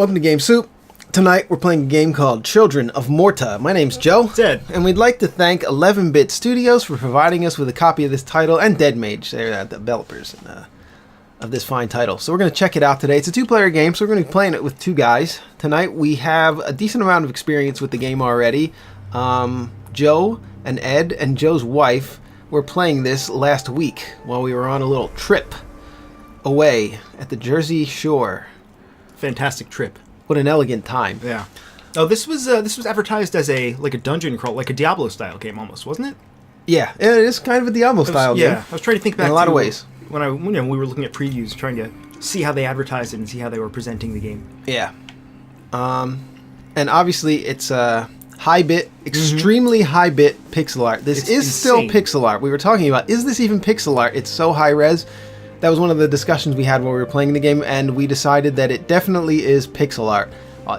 Welcome to Game Soup. Tonight we're playing a game called Children of Morta. My name's Joe. Ed. And we'd like to thank 11-Bit Studios for providing us with a copy of this title, and Dead Mage, they're the developers of this fine title. So we're going to check it out today. It's a two-player game, so we're going to be playing it with two guys. Tonight we have a decent amount of experience with the game already. Joe and Ed and Joe's wife were playing this last week while we were on a little trip away at the Jersey Shore. Fantastic trip. What an elegant time. Yeah. Oh, this was advertised as a dungeon crawl, like a Diablo style game almost, wasn't it? Yeah, it is kind of a Diablo style game. Yeah, I was trying to think back in a lot of ways when we were looking at previews, trying to see how they advertised it and see how they were presenting the game. Yeah. And obviously it's high bit, extremely high bit pixel art. This is still pixel art. We were talking about, is this even pixel art? It's so high res. That was one of the discussions we had while we were playing the game, and we decided that it definitely is pixel art.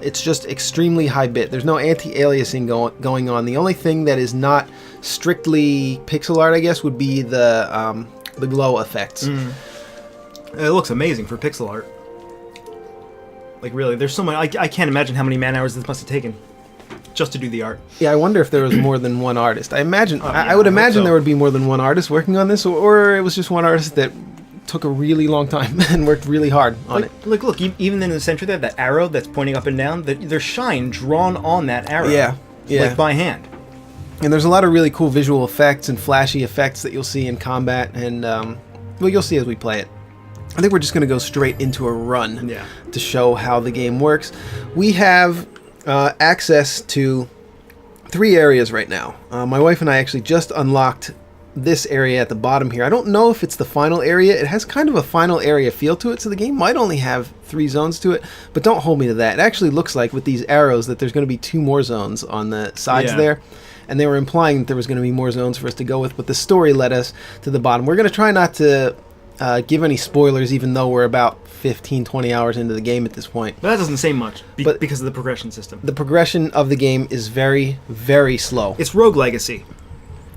It's just extremely high bit. There's no anti-aliasing going on. The only thing that is not strictly pixel art, I guess, would be the glow effects. It looks amazing for pixel art. Like, really, there's so much. I can't imagine how many man-hours this must have taken just to do the art. Yeah, I wonder if there was more than one artist. I would I imagine so. There would be more than one artist working on this, or it was just one artist that took a really long time and worked really hard on it. Like, look, even in the center there, that arrow that's pointing up and down, there's shine drawn on that arrow. Yeah. Like by hand. And there's a lot of really cool visual effects and flashy effects that you'll see in combat, and well, you'll see as we play it. I think we're just going to go straight into a run to show how the game works. We have access to 3 areas right now. My wife and I actually just unlocked this area at the bottom here. I don't know if it's the final area. It has kind of a final area feel to it, so the game might only have 3 zones to it, but don't hold me to that. It actually looks like with these arrows that there's going to be 2 more zones on the sides there, and they were implying that there was going to be more zones for us to go with, but the story led us to the bottom. We're going to try not to give any spoilers, even though we're about 15-20 hours into the game at this point. But that doesn't say much because of the progression system. The progression of the game is very, very slow. It's Rogue Legacy.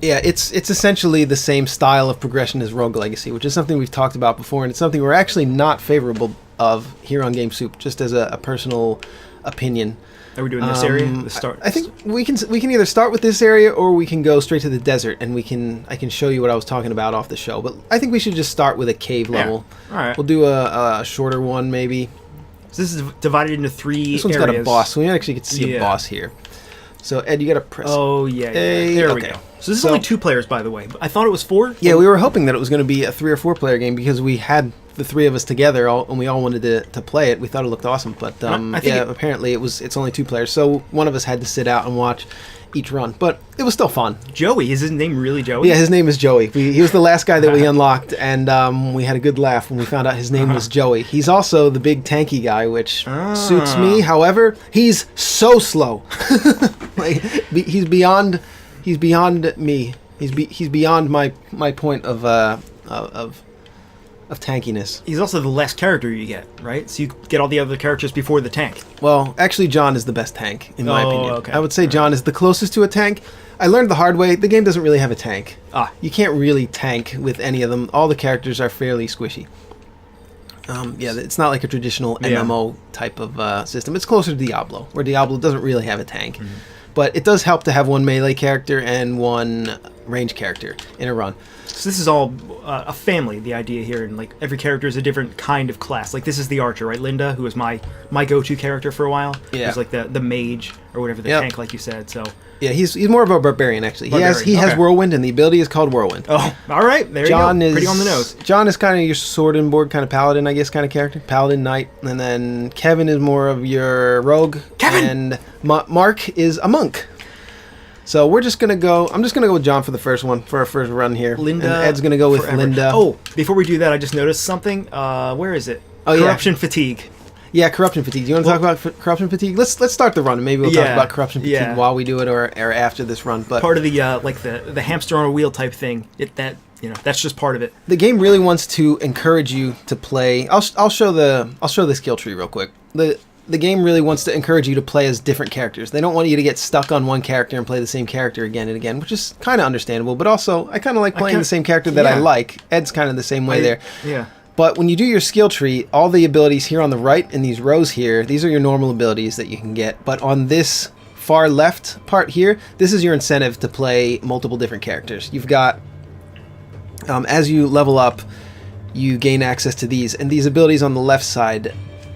Yeah, it's essentially the same style of progression as Rogue Legacy, which is something we've talked about before, and it's something we're actually not favorable of here on Game Soup, just as a personal opinion. Are we doing this area? I think we can either start with this area, or we can go straight to the desert, and I can show you what I was talking about off the show. But I think we should just start with a cave level. All right. We'll do a shorter one, maybe. So this is divided into 3 areas. This one's got a boss, so we actually get to see a boss here. So, Ed, you got to press A. There we go. So this is only 2 players, by the way. I thought it was 4. Yeah, we were hoping that it was going to be a 3 or 4 player game because we had the 3 of us together and we all wanted to play it. We thought it looked awesome, but apparently it's only 2 players. So one of us had to sit out and watch each run, but it was still fun. Joey, is his name really Joey? Yeah, his name is Joey. He was the last guy that we unlocked, and we had a good laugh when we found out his name was Joey. He's also the big tanky guy, which suits me. However, he's so slow. Like, he's beyond me. He's beyond my point of tankiness. He's also the last character you get, right? So you get all the other characters before the tank. Well, actually, John is the best tank, in my opinion. Okay. I would say John is the closest to a tank. I learned the hard way, the game doesn't really have a tank. You can't really tank with any of them. All the characters are fairly squishy. It's not like a traditional MMO type of system. It's closer to Diablo, where Diablo doesn't really have a tank. But it does help to have 1 melee character and 1 range character in a run. So this is all a family, the idea here, and like every character is a different kind of class. Like this is the archer, right? Linda, who was my go-to character for a while. Yeah. Who's like the mage or whatever, the tank, like you said. So yeah, he's more of a barbarian actually. He has Whirlwind, and the ability is called Whirlwind. Oh, all right, there John you go. Pretty on the nose. John is kind of your sword and board kind of paladin, I guess, kind of character. Paladin, knight, and then Kevin is more of your rogue. And Mark is a monk. So we're just gonna go. I'm just gonna go with John for the first one, for our first run here. Linda, and Ed's gonna go with forever. Linda. Oh, before we do that, I just noticed something. Where is it? Corruption fatigue. Yeah, corruption fatigue. Do you want to talk about corruption fatigue? Let's start the run, and maybe we'll talk about corruption fatigue while we do it, or after this run. But part of the the hamster on a wheel type thing. That's just part of it. The game really wants to encourage you to play. I'll show the skill tree real quick. The game really wants to encourage you to play as different characters. They don't want you to get stuck on one character and play the same character again and again, which is kind of understandable. But also, I kind of like playing the same character that I like. Ed's kind of the same way there. Yeah. But when you do your skill tree, all the abilities here on the right in these rows here, these are your normal abilities that you can get. But on this far left part here, this is your incentive to play multiple different characters. You've got, as you level up, you gain access to these. And these abilities on the left side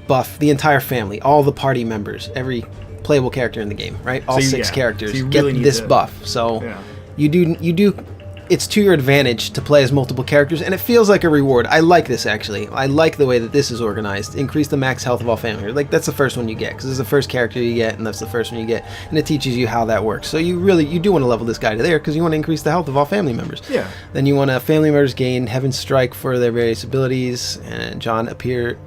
buff the entire family, all the party members, every playable character in the game, right? All six characters get this buff. So you do it's to your advantage to play as multiple characters, and it feels like a reward. I like this, actually. I like the way that this is organized. Increase the max health of all family members. Like, that's the first one you get, because it's the first character you get, and that's the first one you get, and it teaches you how that works. So you do want to level this guy to there, because you want to increase the health of all family members. Yeah. Then you want to family members gain Heaven's Strike for their various abilities, and John appears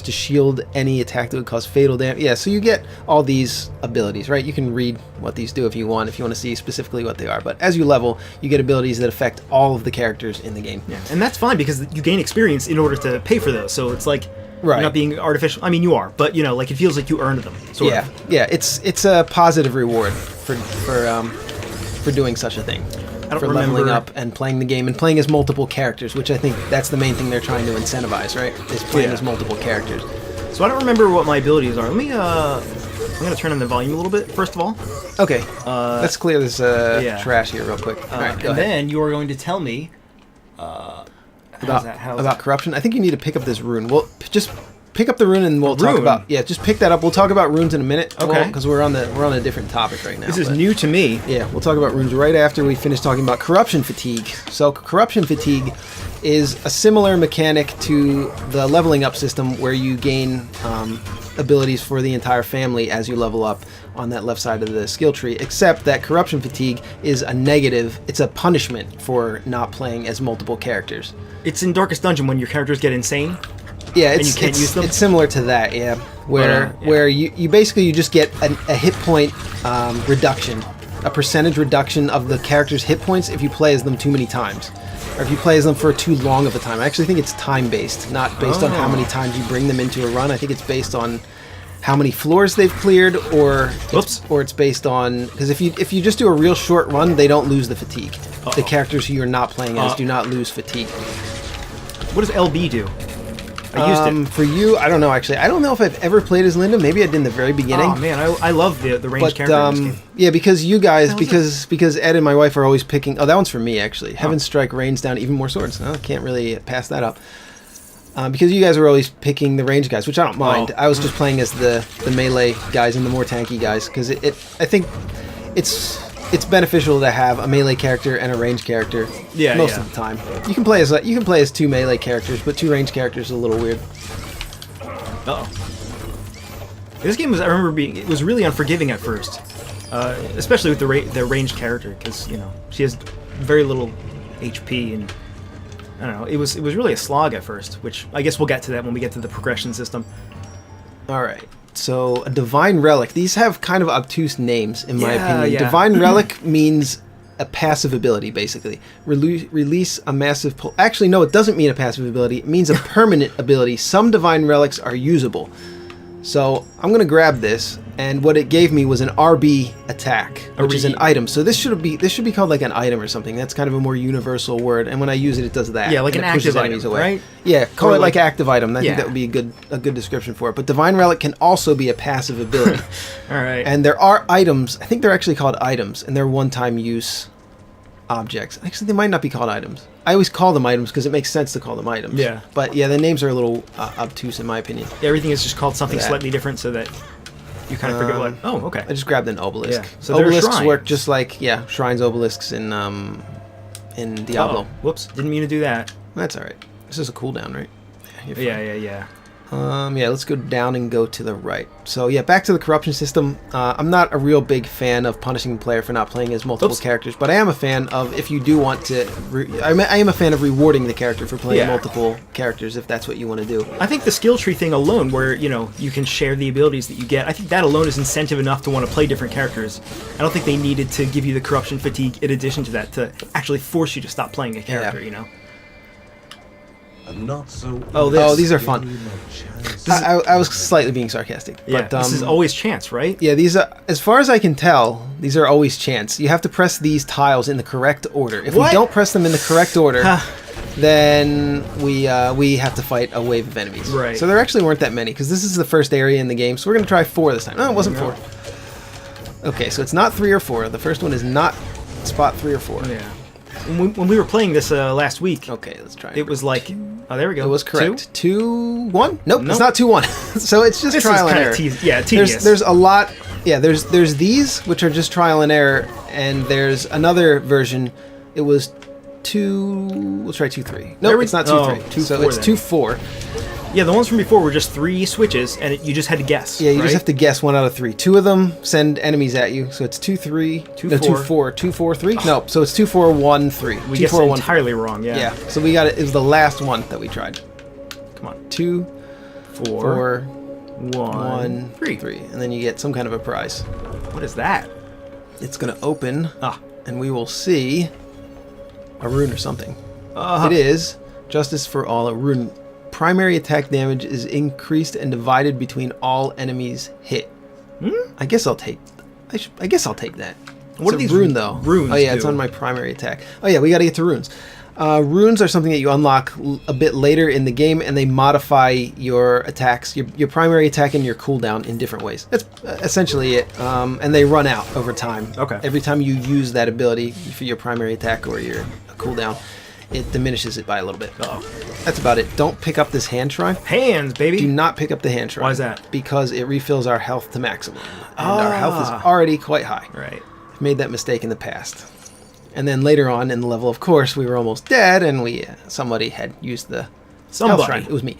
to shield any attack that would cause fatal damage. Yeah, so you get all these abilities, right? You can read what these do if you want to see specifically what they are. But as you level, you get abilities that affect all of the characters in the game. Yeah, and that's fine because you gain experience in order to pay for those. So it's like you're not being artificial. I mean, you are, but like it feels like you earned them. Sort of. Yeah. It's a positive reward for doing such a thing. For leveling up and playing the game and playing as multiple characters, which I think that's the main thing they're trying to incentivize, right? Is playing as multiple characters. So I don't remember what my abilities are. Let me, I'm going to turn on the volume a little bit, first of all. Okay. Let's clear this trash here real quick. All right, go ahead. Then you are going to tell me about corruption. I think you need to pick up this rune. Well, just pick up the rune and we'll talk about... Yeah, just pick that up. We'll talk about runes in a minute. Okay. Because we're on a different topic right now. This is new to me. Yeah, we'll talk about runes right after we finish talking about corruption fatigue. So corruption fatigue is a similar mechanic to the leveling up system where you gain abilities for the entire family as you level up on that left side of the skill tree, except that corruption fatigue is a negative. It's a punishment for not playing as multiple characters. It's in Darkest Dungeon when your characters get insane. Yeah, and you can't use them? It's similar to that, yeah. Where you basically just get a hit point reduction, a percentage reduction of the character's hit points if you play as them too many times. Or if you play as them for too long of a time. I actually think it's time-based, not based on how many times you bring them into a run. I think it's based on how many floors they've cleared, or it's based on... Because if you just do a real short run, they don't lose the fatigue. The characters who you're not playing as do not lose fatigue. What does LB do? I used it. For you, I don't know, actually. I don't know if I've ever played as Linda. Maybe I did in the very beginning. Oh, man, I love the ranged character in this game. Yeah, because you guys, because Ed and my wife are always picking... Oh, that one's for me, actually. Heaven's Strike rains down even more swords. I can't really pass that up. Because you guys are always picking the ranged guys, which I don't mind. I was just playing as the melee guys and the more tanky guys, because I think it's beneficial to have a melee character and a ranged character most of the time. You can play as two melee characters, but two ranged characters is a little weird. This game was, I remember it was really unforgiving at first, especially with the ranged character, because she has very little HP, and I don't know. It was really a slog at first, which I guess we'll get to that when we get to the progression system. All right. So, a Divine Relic. These have kind of obtuse names, in my opinion. Yeah. Divine Relic means a passive ability, basically. Release a massive... Actually, no, it doesn't mean a passive ability. It means a permanent ability. Some Divine Relics are usable. So, I'm going to grab this, and what it gave me was an RB attack, which is an item. So this should be called like an item or something. That's kind of a more universal word, and when I use it, it does that. Yeah, like an active item, right? Yeah, call it like active item. I think that would be a good description for it. But Divine Relic can also be a passive ability. All right. And there are items, I think they're actually called items, and they're one-time use objects. Actually, they might not be called items. I always call them items because it makes sense to call them items. Yeah. But yeah, the names are a little obtuse in my opinion. Everything is just called something slightly different so that you kind of forget what... Oh, okay. I just grabbed an obelisk. Yeah. So obelisks work just like, shrines, obelisks in Diablo. Whoops, didn't mean to do that. That's alright. This is a cooldown, right? Yeah. Let's go down and go to the right. So yeah, back to the corruption system. I'm not a real big fan of punishing the player for not playing as multiple characters, but I am a fan of, if you do want to, I am a fan of rewarding the character for playing multiple characters if that's what you want to do. I think the skill tree thing alone, where you can share the abilities that you get, I think that alone is incentive enough to want to play different characters. I don't think they needed to give you the corruption fatigue in addition to that to actually force you to stop playing a character. Not so these are fun. I was slightly being sarcastic. Yeah, but, this is always chance, right? Yeah, these are, as far as I can tell, these are always chance. You have to press these tiles in the correct order. If we don't press them in the correct order, then we have to fight a wave of enemies. Right. So there actually weren't that many, because this is the first area in the game, so we're going to try 4 this time. No, it wasn't 4. Okay, so it's not 3 or 4. The first one is not spot 3 or 4. Yeah. When we were playing this last week... Okay, let's try it was like... Oh, there we go. It was correct. 2-1? Nope, it's not 2-1. So it's just trial and error. Tedious. There's a lot... Yeah, there's these, which are just trial and error, and there's another version. It was 2... We'll try 2-3. No, it's not 2-3. So it's 2-4. Yeah, the ones from before were just 3 switches, and you just had to guess. Yeah, you just have to guess 1 out of 3. 2 of them send enemies at you, so it's 2-3. 2-4. 2-4-3? No, so it's 2-4-1-3. We guessed entirely wrong, yeah. Yeah, so we got it. It was the last one that we tried. Come on. 2, 4, 1, 3. And then you get some kind of a prize. What is that? It's going to open, and we will see a rune or something. It is Justice for All, a rune. Primary attack damage is increased and divided between all enemies hit. I guess I'll take that. What are these rune though? Runes. Oh yeah, it's on my primary attack. Oh yeah, we got to get to runes. Runes are something that you unlock a bit later in the game, and they modify your attacks, your primary attack and your cooldown in different ways. That's essentially it. And they run out over time. Okay. Every time you use that ability for your primary attack or your cooldown, it diminishes it by a little bit. That's about it. Don't pick up this hand shrine. Hands, baby. Do not pick up the hand shrine. Why is that? Because it refills our health to maximum. And our health is already quite high. Right. I've made that mistake in the past. And then later on in the level, of course, we were almost dead, and somebody had used the health shrine. It was me.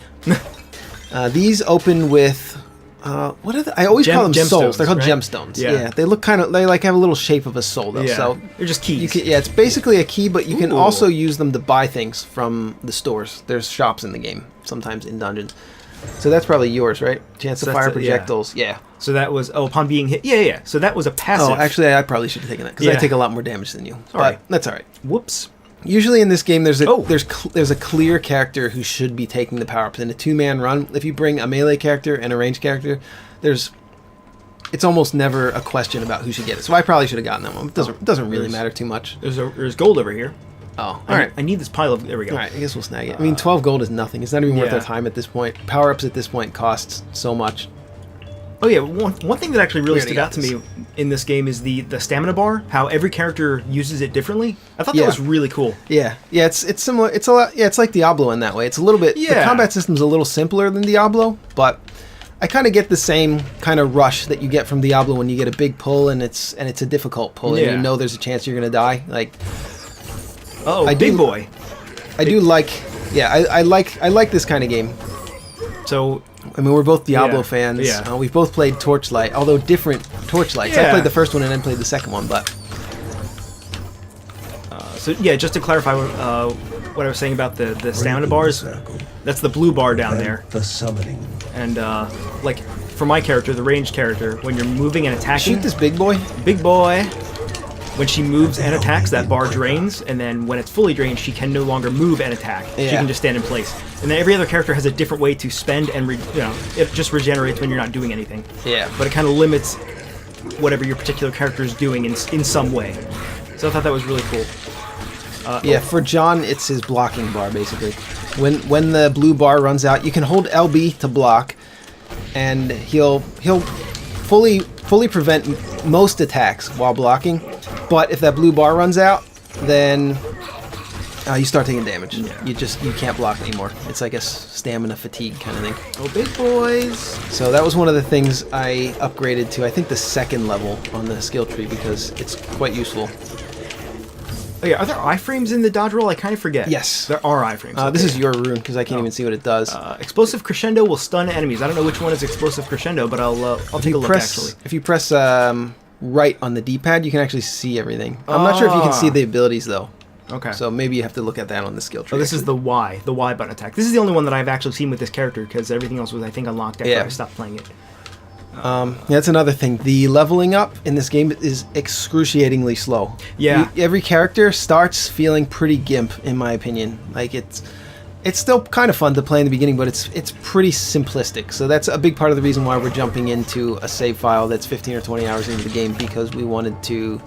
These open with... what are I always call them souls. They're called gemstones. Yeah. They look kind of... They have a little shape of a soul, though. Yeah. So they're just keys. It's basically a key, but you can also use them to buy things from the stores. There's shops in the game, sometimes in dungeons. So that's probably yours, right? Chance to fire projectiles. Yeah. So that was... upon being hit... Yeah. So that was a passive. Oh, actually, I probably should have taken that, because I take a lot more damage than you. But that's all right. Whoops. Usually in this game, there's a clear character who should be taking the power-ups. In a 2-man run, if you bring a melee character and a ranged character, it's almost never a question about who should get it. So I probably should have gotten that one. It doesn't really matter too much. There's gold over here. Oh, all right. I need this pile of... There we go. All right, I guess we'll snag it. I mean, 12 gold is nothing. It's not even worth our time at this point. Power-ups at this point cost so much. Oh yeah, one thing that actually really stood out to me in this game is the stamina bar. How every character uses it differently. I thought that was really cool. Yeah, it's similar. It's a lot. Yeah, it's like Diablo in that way. It's a little bit. The combat system's a little simpler than Diablo, but I kind of get the same kind of rush that you get from Diablo when you get a big pull and it's a difficult pull and you know there's a chance you're gonna die. Like, big boy. I do like. Yeah, I like this kind of game. So. I mean, we're both Diablo fans. Yeah. We've both played Torchlight, although different Torchlights. I played the first one and then played the second one, but... So, yeah, just to clarify what I was saying about the stamina bars, that's the blue bar down there. The summoning. And, like, for my character, the ranged character, when you're moving and attacking... Shoot this big boy. Big boy. When she moves and attacks, that bar drains, and then when it's fully drained, she can no longer move and attack. She can just stand in place. And then every other character has a different way to spend and, it just regenerates when you're not doing anything. Yeah. But it kind of limits whatever your particular character is doing in some way. So I thought that was really cool. For John, it's his blocking bar, basically. When the blue bar runs out, you can hold LB to block, and he'll fully prevent most attacks while blocking. But if that blue bar runs out, then you start taking damage. Yeah. You can't block anymore. It's like a stamina fatigue kind of thing. Oh, big boys! So that was one of the things I upgraded to, I think, the second level on the skill tree because it's quite useful. Oh yeah, are there iframes in the dodge roll? I kind of forget. Yes. There are iframes. Okay. This is your rune because I can't even see what it does. Explosive Crescendo will stun enemies. I don't know which one is Explosive Crescendo, but I'll take a look actually. If you press right on the D-pad, you can actually see everything. I'm not sure if you can see the abilities though. Okay. So maybe you have to look at that on the skill tree. Oh, this is the Y button attack. This is the only one that I've actually seen with this character because everything else was, I think, unlocked after I stopped playing it. That's another thing. The leveling up in this game is excruciatingly slow. Yeah. Every character starts feeling pretty gimp, in my opinion. Like it's still kind of fun to play in the beginning, but it's pretty simplistic. So that's a big part of the reason why we're jumping into a save file that's 15 or 20 hours into the game, because we wanted to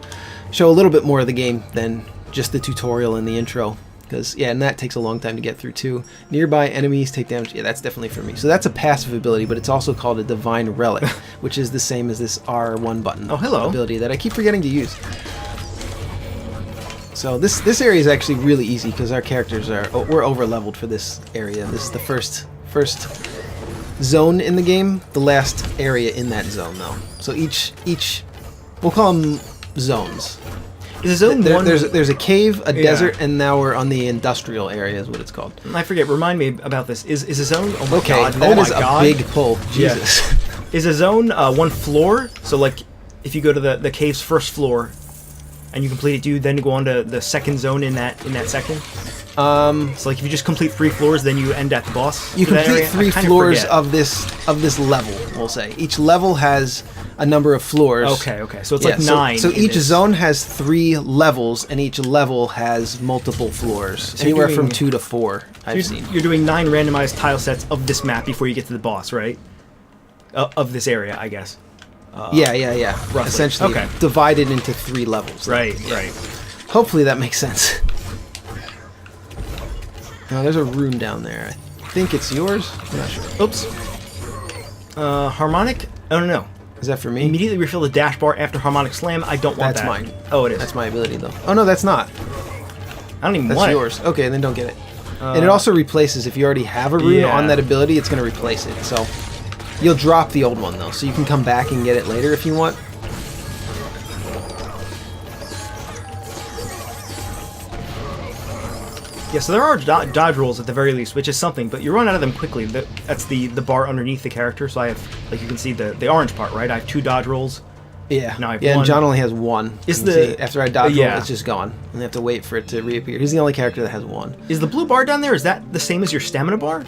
show a little bit more of the game than just the tutorial and the intro. Because, yeah, and that takes a long time to get through, too. Nearby enemies take damage. Yeah, that's definitely for me. So that's a passive ability, but it's also called a Divine Relic, which is the same as this R1 button ability that I keep forgetting to use. So this area is actually really easy because our characters we're over-leveled for this area. This is the first zone in the game, the last area in that zone, though. So each we'll call them zones. Is zone one? There's a cave, a desert, and now we're on the industrial area, is what it's called. I forget. Remind me about this. Is a zone? Oh my god! That is a big pull. Jesus. Yeah. Is a zone one floor? So like, if you go to the cave's first floor, and you complete it, do you then go on to the second zone in that second? So like, if you just complete 3 floors, then you end at the boss. You complete 3 floors of this level. We'll say each level has a number of floors. Okay. So it's like 9. So each zone has 3 levels, and each level has multiple floors, so anywhere from 2 to 4. I've seen. You're doing 9 randomized tile sets of this map before you get to the boss, right? Of this area, I guess. Yeah. Roughly. Essentially, divided into 3 levels. Right. Hopefully that makes sense. Now there's a rune down there. I think it's yours. I'm not sure. Oops. Harmonic? Oh no. Is that for me? Immediately refill the dash bar after harmonic slam. I don't want that. That's mine. Oh, it is. That's my ability, though. Oh, no, that's not. I don't even that's want yours. Okay, then don't get it. And it also replaces, if you already have a rune on that ability, it's going to replace it. So you'll drop the old one, though. So you can come back and get it later if you want. Yeah, so there are dodge rolls at the very least, which is something, but you run out of them quickly. That's the bar underneath the character, so I have, like you can see the orange part, right? I have 2 dodge rolls. Yeah, now I have 1. And John only has 1. After I dodge roll, it's just gone. And they have to wait for it to reappear. He's the only character that has 1. Is the blue bar down there, is that the same as your stamina bar?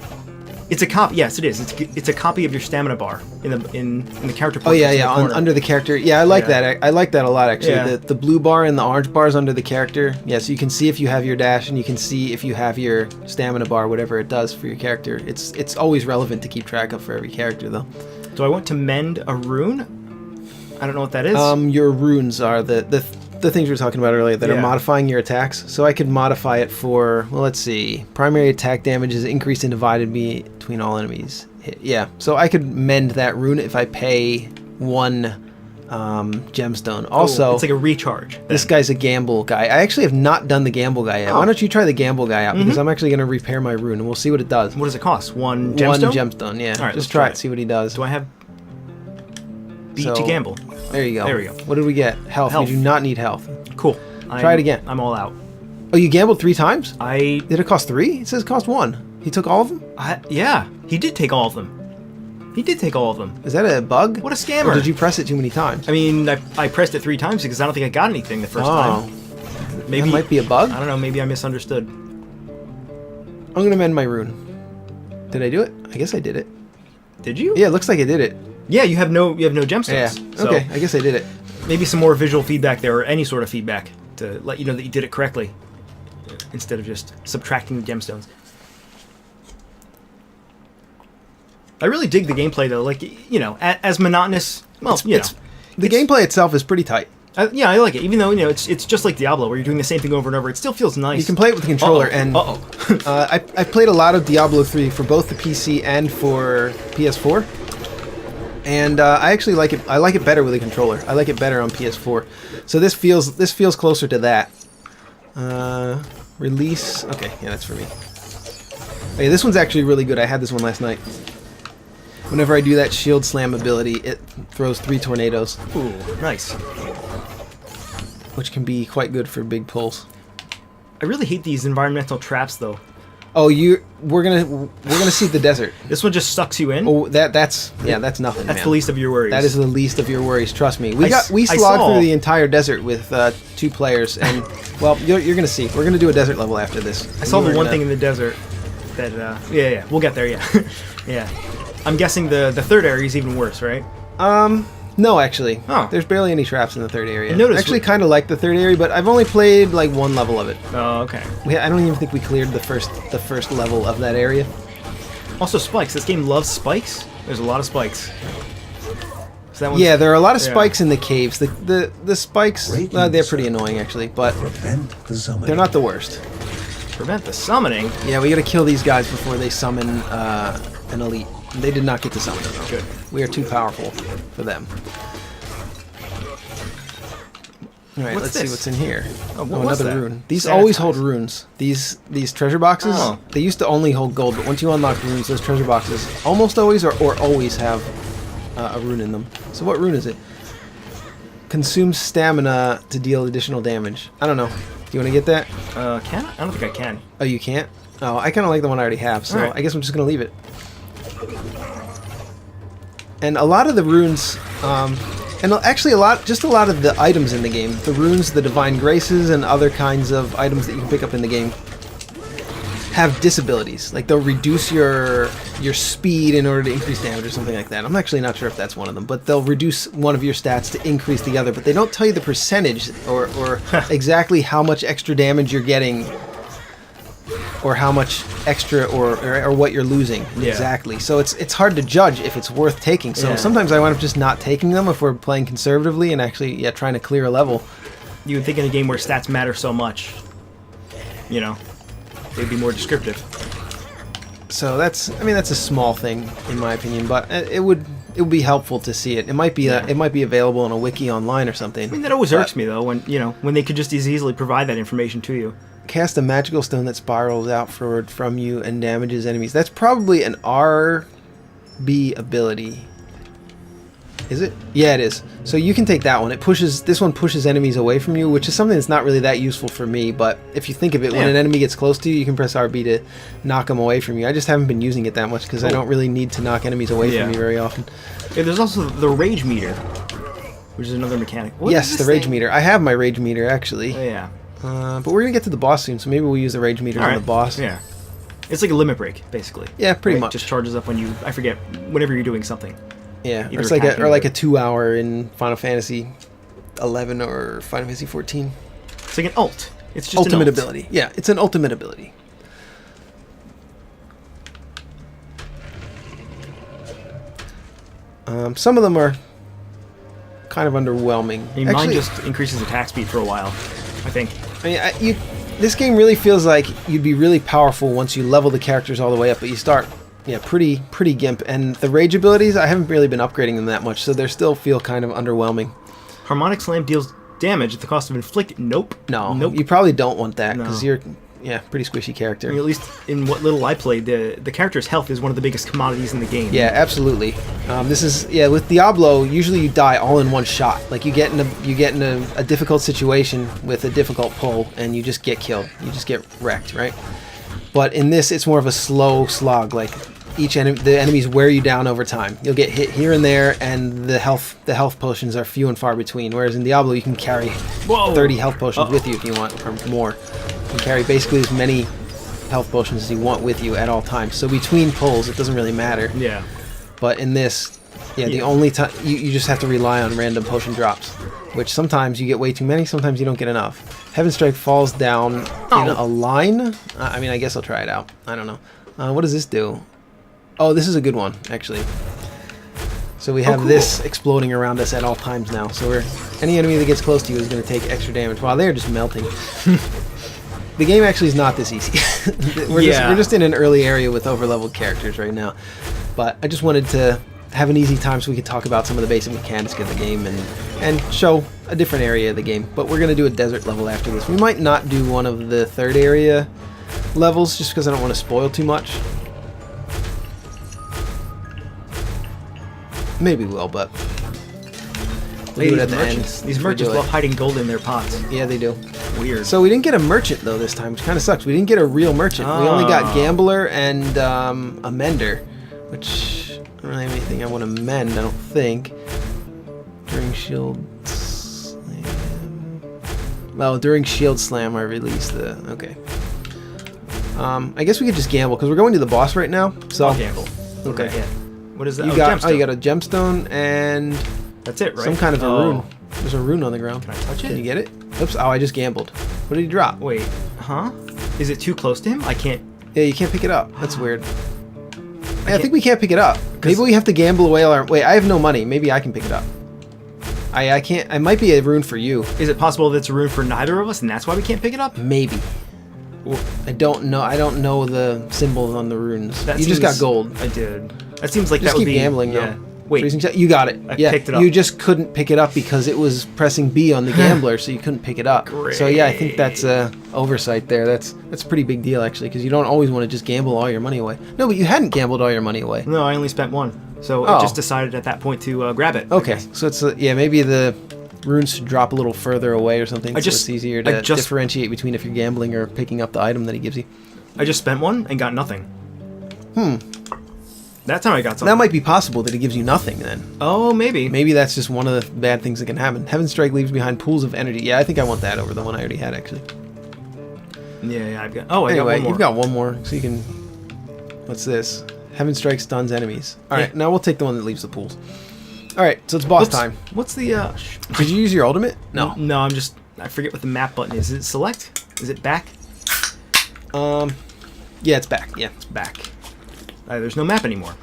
It's a copy. Yes, it is. It's a copy of your stamina bar in the character. Oh yeah. Under the character. Yeah, I like that. I like that a lot actually. Yeah. The blue bar and the orange bars under the character. Yeah, so you can see if you have your dash and you can see if you have your stamina bar, whatever it does for your character. It's always relevant to keep track of for every character though. Do I want to mend a rune? I don't know what that is. Your runes are the things we were talking about earlier that are modifying your attacks. So I could modify it for, well, let's see. Primary attack damage is increased and divided between all enemies. Yeah, so I could mend that rune if I pay 1 gemstone. Also, it's like a recharge. This guy's a gamble guy. I actually have not done the gamble guy yet. Why don't you try the gamble guy out? Because I'm actually going to repair my rune, and we'll see what it does. What does it cost? 1 gemstone? 1 gemstone, yeah. All right, just try it, see what he does. Do I have B to gamble? There you go. There we go. What did we get? Health. You do not need health. Cool. Try it again. I'm all out. Oh, you gambled 3 times? Did it cost 3? It says it cost 1. He took all of them? Yeah, he did take all of them. Is that a bug? What a scammer. Or did you press it too many times? I mean, I pressed it 3 times because I don't think I got anything the first time. Maybe that might be a bug? I don't know, maybe I misunderstood. I'm going to mend my rune. Did I do it? I guess I did it. Did you? Yeah, it looks like I did it. Yeah, you have no gemstones. Yeah. So okay, I guess I did it. Maybe some more visual feedback there, or any sort of feedback to let you know that you did it correctly, instead of just subtracting gemstones. I really dig the gameplay though. Like, you know, as monotonous. Well, the gameplay itself is pretty tight. Yeah, I like it. Even though it's just like Diablo, where you're doing the same thing over and over. It still feels nice. You can play it with the controller, and I played a lot of Diablo 3 for both the PC and for PS4. And I actually like it. I like it better with a controller. I like it better on PS4. So this feels closer to that. Release. Okay, yeah, that's for me. Okay, this one's actually really good. I had this one last night. Whenever I do that shield slam ability, it throws 3 tornadoes. Ooh, nice. Which can be quite good for big pulls. I really hate these environmental traps, though. Oh, we're gonna see the desert. This one just sucks you in. Oh, that's nothing. That's the least of your worries. That is the least of your worries. Trust me. We slogged through the entire desert with 2 players, and well, you're gonna see. We're gonna do a desert level after this. I saw the one thing in the desert that yeah, we'll get there. Yeah, yeah. I'm guessing the 3rd area is even worse, right? No, actually. Oh. There's barely any traps in the 3rd area. I actually kind of like the 3rd area, but I've only played like 1 level of it. Oh, okay. I don't even think we cleared the first level of that area. Also spikes. This game loves spikes. There's a lot of spikes. So yeah, there are a lot of spikes in the caves. The spikes, they're pretty annoying actually, but they're not the worst. Prevent the summoning? Yeah, we gotta kill these guys before they summon an elite. They did not get to summon them. Good. We are too powerful for them. Alright, let's see what's in here. Oh, another rune. These always hold runes. These treasure boxes, they used to only hold gold, but once you unlock runes, those treasure boxes almost always or always have a rune in them. So what rune is it? Consumes stamina to deal additional damage. I don't know. Do you want to get that? Can I? I don't think I can. Oh, you can't? Oh, I kind of like the one I already have, so right. I guess I'm just going to leave it. And a lot of the runes, and actually a lot of the items in the game, the runes, the divine graces, and other kinds of items that you can pick up in the game, have disabilities. Like they'll reduce your speed in order to increase damage or something like that. I'm actually not sure if that's one of them, but they'll reduce one of your stats to increase the other, but they don't tell you the percentage or exactly how much extra damage you're getting or how much extra or what you're losing exactly. So it's hard to judge if it's worth taking. So sometimes I wind up just not taking them if we're playing conservatively and actually trying to clear a level. You would think in a game where stats matter so much, you know, they'd be more descriptive. So that's a small thing in my opinion, but it would be helpful to see it. It might be it might be available in a wiki online or something. I mean, that always irks me though when they could just as easily provide that information to you. Cast a magical stone that spirals outward from you and damages enemies. That's probably an RB ability. Is it? Yeah, it is. So you can take that one. This one pushes enemies away from you, which is something that's not really that useful for me, but if you think of it, when an enemy gets close to you, you can press RB to knock them away from you. I just haven't been using it that much because I don't really need to knock enemies away from me very often. Yeah, there's also the rage meter, which is another mechanic. Yes, the rage meter. I have my rage meter, actually. Oh, yeah. But we're going to get to the boss soon, so maybe we'll use the rage meter on the boss. Yeah. It's like a limit break, basically. Yeah, pretty much. Just charges up when you, I forget, whenever you're doing something. Yeah, it's like a 2-hour in Final Fantasy 11 or Final Fantasy 14. It's like an ult. It's just ultimate an ult. ability. Yeah, it's an ultimate ability. Some of them are kind of underwhelming. I mean, mine just increases attack speed for a while, I think. I mean, this game really feels like you'd be really powerful once you level the characters all the way up, but you start pretty gimp. And the rage abilities, I haven't really been upgrading them that much, so they still feel kind of underwhelming. Harmonic Slam deals damage at the cost of inflict. Nope. No. You probably don't want that because you're pretty squishy character. I mean, at least in what little I played, the character's health is one of the biggest commodities in the game. Yeah, absolutely. This is with Diablo. Usually you die all in one shot. Like you get in a difficult situation with a difficult pull, and you just get killed. You just get wrecked, right? But in this, it's more of a slow slog. Like the enemies wear you down over time. You'll get hit here and there, and the health potions are few and far between. Whereas in Diablo, you can carry 30 health potions with you if you want, or more. You can carry basically as many health potions as you want with you at all times. So between pulls, it doesn't really matter. Yeah. But in this, the only time you just have to rely on random potion drops, which sometimes you get way too many, sometimes you don't get enough. Heaven Strike falls down in a line. I mean, I guess I'll try it out. I don't know. What does this do? Oh, this is a good one, actually. So we have this exploding around us at all times now. So any enemy that gets close to you is going to take extra damage. Wow, they're just melting. The game actually is not this easy. We're just in an early area with overleveled characters right now. But I just wanted to have an easy time so we could talk about some of the basic mechanics of the game and show a different area of the game. But we're going to do a desert level after this. We might not do one of the third area levels just because I don't want to spoil too much. Maybe we will, but we'll do it at the end. These merchants love hiding gold in their pots. Yeah, they do. Weird. So we didn't get a merchant though this time, which kind of sucks. We didn't get a real merchant. We only got gambler and a mender, which I don't really have anything I want to mend. I don't think. During shield slam. Well, during shield slam, I release the. Okay. I guess we could just gamble because we're going to the boss right now. So I'll gamble. Okay. Yeah. What is that? You got a gemstone and that's it, right? Some kind of a rune. There's a rune on the ground. Can I touch it? Can you get it? Oops! Oh, I just gambled. What did he drop? Wait, huh? Is it too close to him? I can't. Yeah, you can't pick it up. That's weird. I think we can't pick it up. Maybe we have to gamble away all our. Wait, I have no money. Maybe I can pick it up. I can't. It might be a rune for you. Is it possible that it's a rune for neither of us, and that's why we can't pick it up? Maybe. I don't know the symbols on the runes. That you just got gold. I did. That seems like Just that would keep be gambling, yeah. though. Wait, You got it. I picked it up. You just couldn't pick it up because it was pressing B on the gambler, so you couldn't pick it up. Great. So yeah, I think that's oversight there. That's a pretty big deal actually, because you don't always want to just gamble all your money away. No, but you hadn't gambled all your money away. No, I only spent one, so I just decided at that point to grab it. Okay, so it's maybe the runes should drop a little further away or something. So it's easier to differentiate between if you're gambling or picking up the item that he gives you. I just spent one and got nothing. That time I got something. That might be possible that it gives you nothing then. Oh, maybe. Maybe that's just one of the bad things that can happen. Heaven Strike leaves behind pools of energy. Yeah, I think I want that over the one I already had, actually. Yeah, I've got... Oh, I got anyway, one more. You've got one more, so you can... What's this? Heaven Strike stuns enemies. Alright, now we'll take the one that leaves the pools. Alright, so it's boss time. What's the... Did you use your ultimate? No. No, I'm just... I forget what the map button is. Is it select? Is it back? Yeah, it's back. Yeah, it's back. There's no map anymore.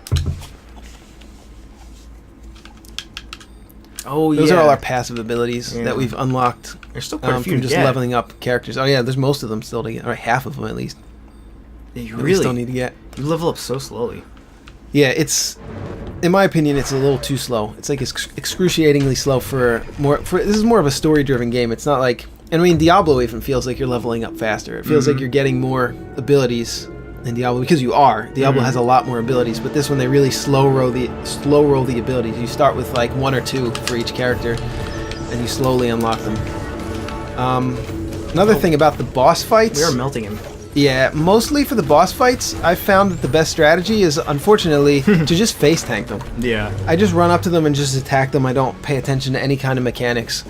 Oh, Those are all our passive abilities that we've unlocked. There's still quite a few from just leveling up characters. Oh yeah, there's most of them still to get, or half of them at least. Yeah, you really still need to get. You level up so slowly. Yeah, it's, in my opinion, it's a little too slow. It's like excruciatingly slow for this is more of a story-driven game. It's not like, I mean, Diablo even feels like you're leveling up faster. It feels like you're getting more abilities in Diablo because you are. Diablo has a lot more abilities, but this one they really slow roll the abilities. You start with like 1 or 2 for each character, and you slowly unlock them. Another thing about the boss fights, we are melting him. Yeah, mostly for the boss fights, I've found that the best strategy is, unfortunately, to just face tank them. Yeah. I just run up to them and just attack them. I don't pay attention to any kind of mechanics,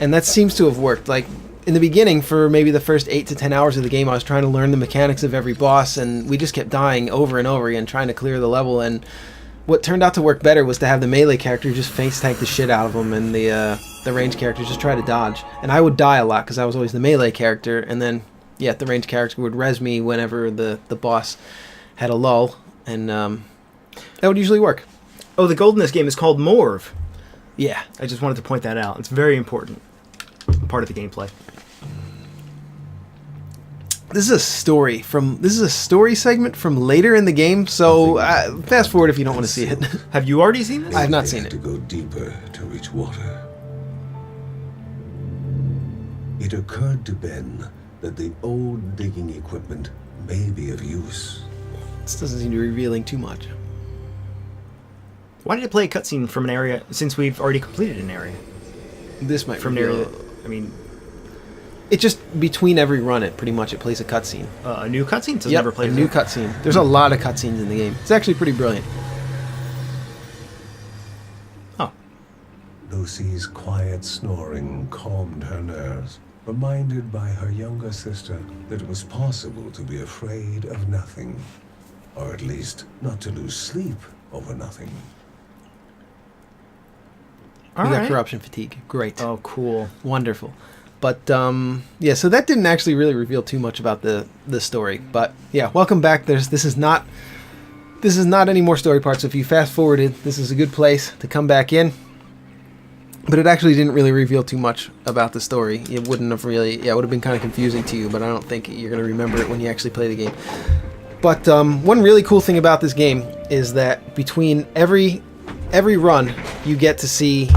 and that seems to have worked. Like, in the beginning, for maybe the first 8 to 10 hours of the game, I was trying to learn the mechanics of every boss, and we just kept dying over and over again, trying to clear the level, and what turned out to work better was to have the melee character just face tank the shit out of them, and the range character just try to dodge. And I would die a lot, because I was always the melee character, and then, yeah, the range character would res me whenever the boss had a lull, and that would usually work. Oh, the gold in this game is called Morv. Yeah. I just wanted to point that out. It's very important part of the gameplay. This is a story segment from later in the game, so fast forward if you don't want to see it. Have you already seen this? I have not seen it. To go deeper to reach water. It occurred to Ben that the old digging equipment may be of use. This doesn't seem to be revealing too much. Why did it play a cutscene from an area since we've already completed an area? This might from an area that, I mean, it just between every run, it plays a cutscene. A new cutscene? So yep, never plays a new cutscene. There's a lot of cutscenes in the game. It's actually pretty brilliant. Oh. Lucie's quiet snoring calmed her nerves, reminded by her younger sister that it was possible to be afraid of nothing, or at least not to lose sleep over nothing. We got corruption fatigue. Great. Oh, cool. Wonderful. But, yeah, so that didn't actually really reveal too much about the story. But, yeah, welcome back. This is not any more story parts. So if you fast forwarded, this is a good place to come back in. But it actually didn't really reveal too much about the story. It wouldn't have really, it would have been kind of confusing to you, but I don't think you're going to remember it when you actually play the game. But one really cool thing about this game is that between every run, you get to see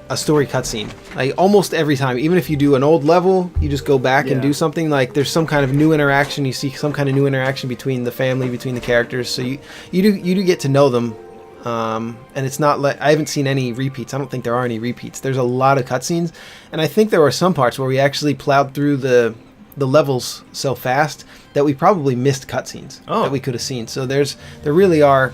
a story cutscene. Like almost every time, even if you do an old level, you just go back and do something. Like there's some kind of new interaction. You see some kind of new interaction between the family, between the characters. So you do get to know them. And it's not like I haven't seen any repeats. I don't think there are any repeats. There's a lot of cutscenes, and I think there were some parts where we actually plowed through the levels so fast that we probably missed cutscenes that we could have seen. So there really are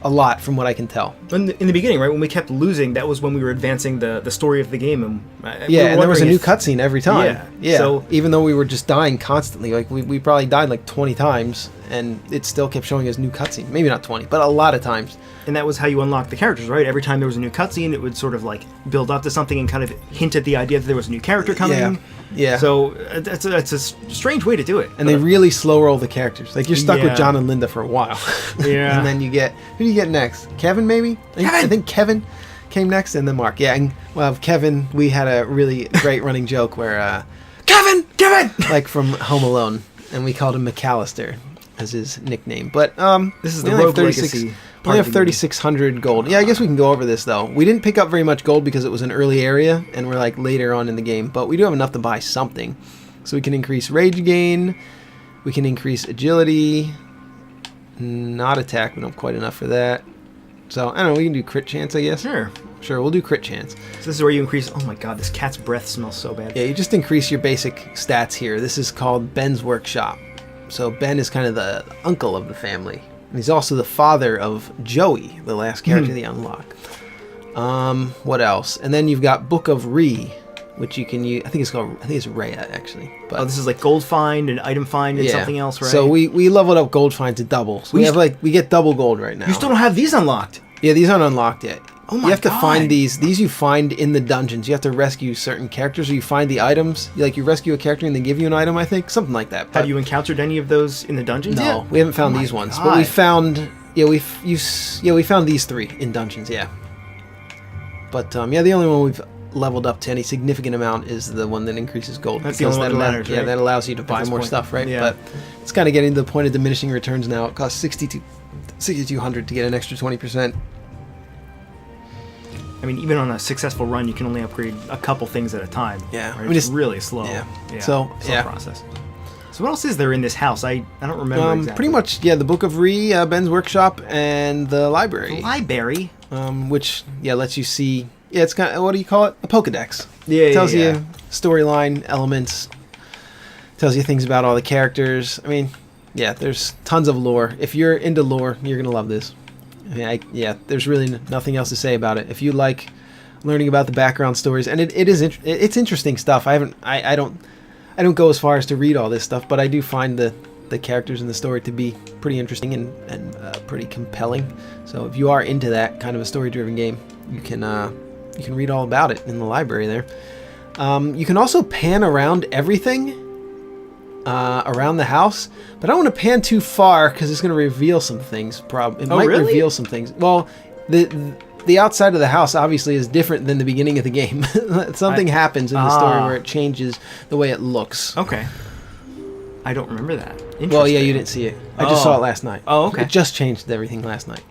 a lot from what I can tell. In the beginning, right, when we kept losing, that was when we were advancing the story of the game. And and there was a new cutscene every time. Yeah. So even though we were just dying constantly, like we probably died like 20 times, and it still kept showing us new cutscene. Maybe not 20, but a lot of times. And that was how you unlocked the characters, right? Every time there was a new cutscene, it would sort of like build up to something and kind of hint at the idea that there was a new character coming. Yeah. So that's a strange way to do it. And they really slow roll the characters. Like you're stuck with John and Linda for a while. Yeah. And then who do you get next? Kevin, maybe? I think Kevin came next, and then Mark. Yeah, and well, Kevin, we had a really great running joke where, Kevin! like from Home Alone, and we called him McAllister as his nickname. But this is the Rogue Legacy. We only have 3,600 gold. Yeah, I guess we can go over this though. We didn't pick up very much gold because it was an early area, and we're like later on in the game. But we do have enough to buy something, so we can increase rage gain. We can increase agility. Not attack. We don't have quite enough for that. So I don't know. We can do crit chance, I guess. Sure, we'll do crit chance. So this is where you increase... Oh my god, this cat's breath smells so bad. Yeah, you just increase your basic stats here. This is called Ben's Workshop. So Ben is kind of the uncle of the family. And he's also the father of Joey, the last character they unlock. What else? And then you've got Book of Re, which you can use... I think it's Rhea, actually. But this is like gold find and item find and something else, right? So we leveled up gold find to double. So we get double gold right now. You still don't have these unlocked? Yeah, these aren't unlocked yet. Oh my You have to God. find these. These you find in the dungeons. You have to rescue certain characters, or you find the items. Like you rescue a character and they give you an item, I think. Something like that. Have you encountered any of those in the dungeons yet? No, we haven't found these ones. But we found... Yeah, we found these 3 in dungeons, yeah. But, the only one we've leveled up to any significant amount is the one that increases gold. That's the only one that matters, Yeah, right? that allows you to buy more stuff, right? Yeah. But it's kind of getting to the point of diminishing returns now. It costs 6,200 to get an extra 20%. I mean, even on a successful run, you can only upgrade a couple things at a time. Yeah. Right? It's really slow. Yeah. Slow process. So what else is there in this house? I don't remember exactly. Pretty much, the Book of Re, Ben's Workshop, and the library. The library? Which, lets you see... Yeah, it's kind of... What do you call it? A Pokedex. Yeah, Tells you storyline, elements. Tells you things about all the characters. I mean, there's tons of lore. If you're into lore, you're going to love this. I mean, there's really nothing else to say about it. If you like learning about the background stories, and it's interesting stuff. I don't go as far as to read all this stuff, but I do find the characters in the story to be pretty interesting and pretty compelling. So if you are into that kind of a story-driven game, you can read all about it in the library there. You can also pan around everything around the house, but I don't want to pan too far because it's going to reveal some things. It might reveal some things. Well, the outside of the house obviously is different than the beginning of the game. Something happens in the story where it changes the way it looks. Okay. I don't remember that. Well, yeah, you didn't see it. I just saw it last night. Oh, okay. It just changed everything last night.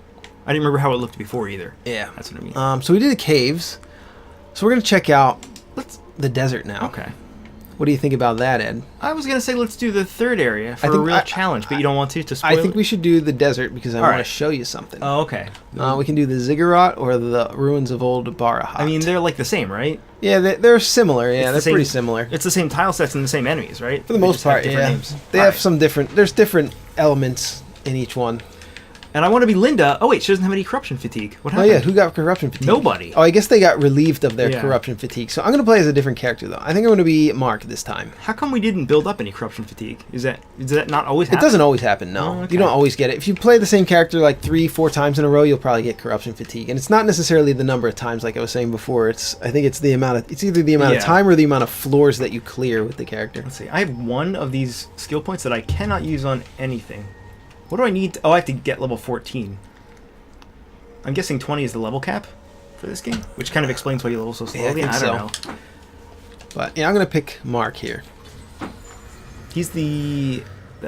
I didn't remember how it looked before either. Yeah. That's what I mean. So we did the caves. So we're going to check out the desert now. Okay. What do you think about that, Ed? I was going to say let's do the third area for a real challenge, but you don't want to spoil I think we should do the desert because I want to show you something. Oh, okay. We can do the Ziggurat or the ruins of Old Barahut. I mean, they're like the same, right? Yeah, they're similar. Yeah, they're pretty similar. It's the same tile sets and the same enemies, right? For the most part, yeah. Names. They have some different... There's different elements in each one. And I want to be Linda. Oh, wait, she doesn't have any corruption fatigue. What happened? Oh, yeah, who got corruption fatigue? Nobody. Oh, I guess they got relieved of their corruption fatigue. So I'm going to play as a different character, though. I think I'm going to be Mark this time. How come we didn't build up any corruption fatigue? Does that not always happen? It doesn't always happen, no. Oh, okay. You don't always get it. If you play the same character like 3-4 times in a row, you'll probably get corruption fatigue. And it's not necessarily the number of times, like I was saying before. I think it's the amount of... It's either the amount of time or the amount of floors that you clear with the character. Let's see. I have one of these skill points that I cannot use on anything. What do I need? I have to get level 14. I'm guessing 20 is the level cap for this game, which kind of explains why you level so slowly. Yeah, I don't know. But yeah, I'm going to pick Mark here. He's the